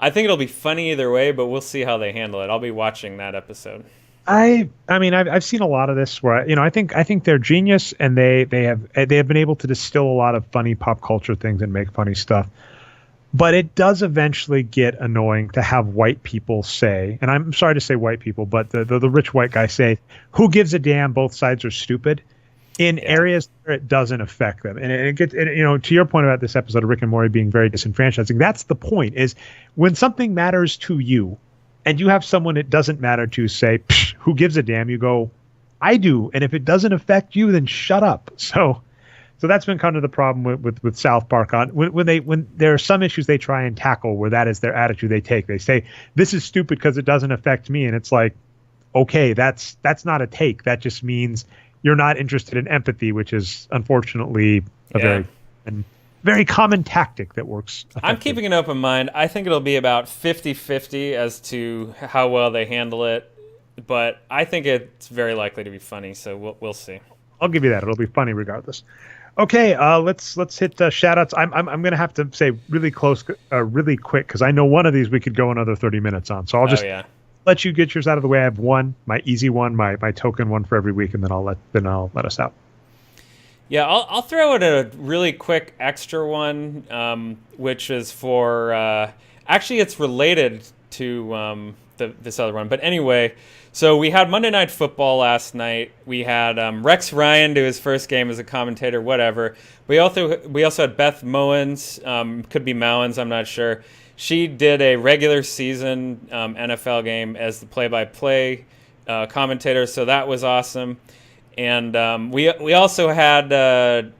I think it'll be funny either way, but we'll see how they handle it. I'll be watching that episode. I mean, I've seen a lot of this where I think they're genius, and they have been able to distill a lot of funny pop culture things and make funny stuff. But it does eventually get annoying to have white people say, and I'm sorry to say white people, but the rich white guy say, who gives a damn, both sides are stupid, in areas where it doesn't affect them. And it gets, to your point about this episode of Rick and Morty being very disenfranchising, that's the point, is when something matters to you and you have someone it doesn't matter to say, who gives a damn, you go, I do. And if it doesn't affect you, then shut up. So that's been kind of the problem with South Park. When there are some issues they try and tackle where that is their attitude they take. They say, this is stupid because it doesn't affect me. And it's like, okay, that's not a take. That just means you're not interested in empathy, which is unfortunately a very common tactic that works effectively. I'm keeping an open mind. I think it'll be about 50-50 as to how well they handle it. But I think it's very likely to be funny, so we'll see. I'll give you that. It'll be funny regardless. Okay, let's hit shout outs. I'm gonna have to say really really quick because I know one of these we could go another 30 minutes on. So I'll just let you get yours out of the way. I have one, my easy one, my token one for every week, and then I'll let us out. Yeah, I'll throw in a really quick extra one, which is for actually it's related to this other one, but anyway. So we had Monday Night Football last night. We had Rex Ryan do his first game as a commentator, whatever. We also had Beth Mowens, could be Mowens, I'm not sure. She did a regular season NFL game as the play-by-play commentator, so that was awesome. And we also had a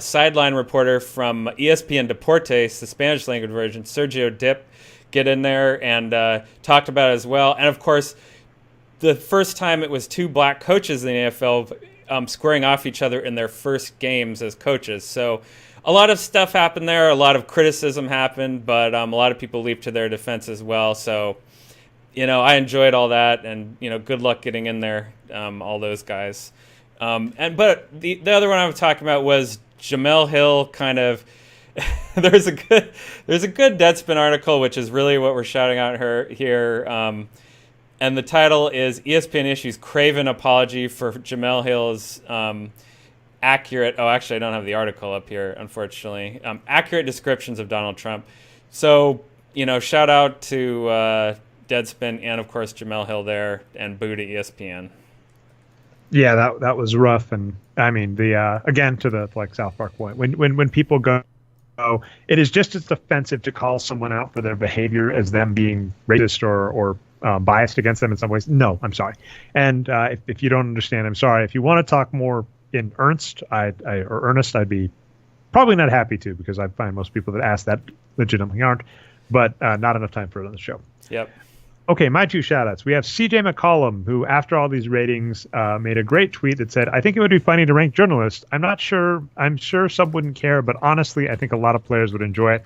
sideline reporter from ESPN Deportes, the Spanish language version, Sergio Dip, get in there and talked about it as well. And of course, the first time it was two black coaches in the NFL squaring off each other in their first games as coaches. So a lot of stuff happened there. A lot of criticism happened, but a lot of people leaped to their defense as well. So, I enjoyed all that, and, good luck getting in there, all those guys. But the other one I was talking about was Jemele Hill kind of there's a good Deadspin article, which is really what we're shouting out her here. And the title is ESPN issues craven apology for Jemele Hill's accurate. Oh, actually, I don't have the article up here, unfortunately. Accurate descriptions of Donald Trump. So, shout out to Deadspin and, of course, Jemele Hill there, and boo to ESPN. Yeah, that was rough, and I mean again to the South Park point when people go, it is just as offensive to call someone out for their behavior as them being racist or biased against them in some ways. No, I'm sorry. And if you don't understand, I'm sorry. If you want to talk more in earnest, I'd be probably not happy to, because I find most people that ask that legitimately aren't. But not enough time for it on the show. Yep. Okay, my two shout-outs. We have CJ McCollum, who, after all these ratings, made a great tweet that said, I think it would be funny to rank journalists. I'm sure some wouldn't care, but honestly, I think a lot of players would enjoy it.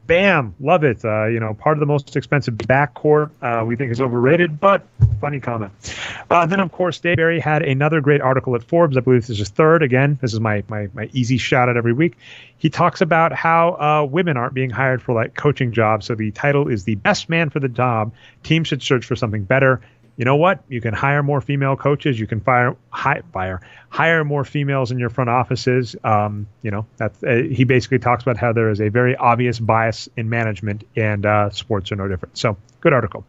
Bam, love it. Part of the most expensive backcourt we think is overrated, but funny comment. Then, of course, Dave Barry had another great article at Forbes. I believe this is his third. Again, this is my easy shout out every week. He talks about how women aren't being hired for coaching jobs. So the title is The Best Man for the Job. Teams should search for something better. You know what? You can hire more female coaches. You can hire more females in your front offices. He basically talks about how there is a very obvious bias in management, and sports are no different. So, good article.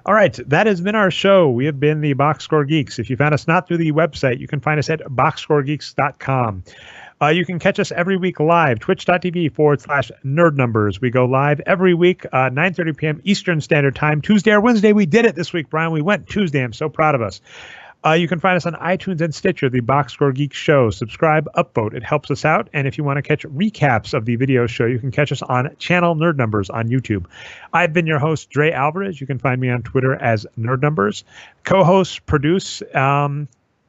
All right, that has been our show. We have been the Boxscore Geeks. If you found us not through the website, you can find us at boxscoregeeks.com. You can catch us every week live, twitch.tv/nerdnumbers. We go live every week, 9:30 p.m. Eastern Standard Time. Tuesday or Wednesday, we did it this week, Brian. We went Tuesday. I'm so proud of us. You can find us on iTunes and Stitcher, the Boxscore Geeks show. Subscribe, upvote. It helps us out. And if you want to catch recaps of the video show, you can catch us on channel Nerd Numbers on YouTube. I've been your host, Dre Alvarez. You can find me on Twitter as Nerd Numbers. Co-host, produce,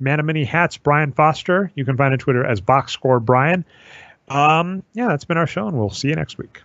man of many hats, Brian Foster. You can find on Twitter as Boxscore Brian. That's been our show, and we'll see you next week.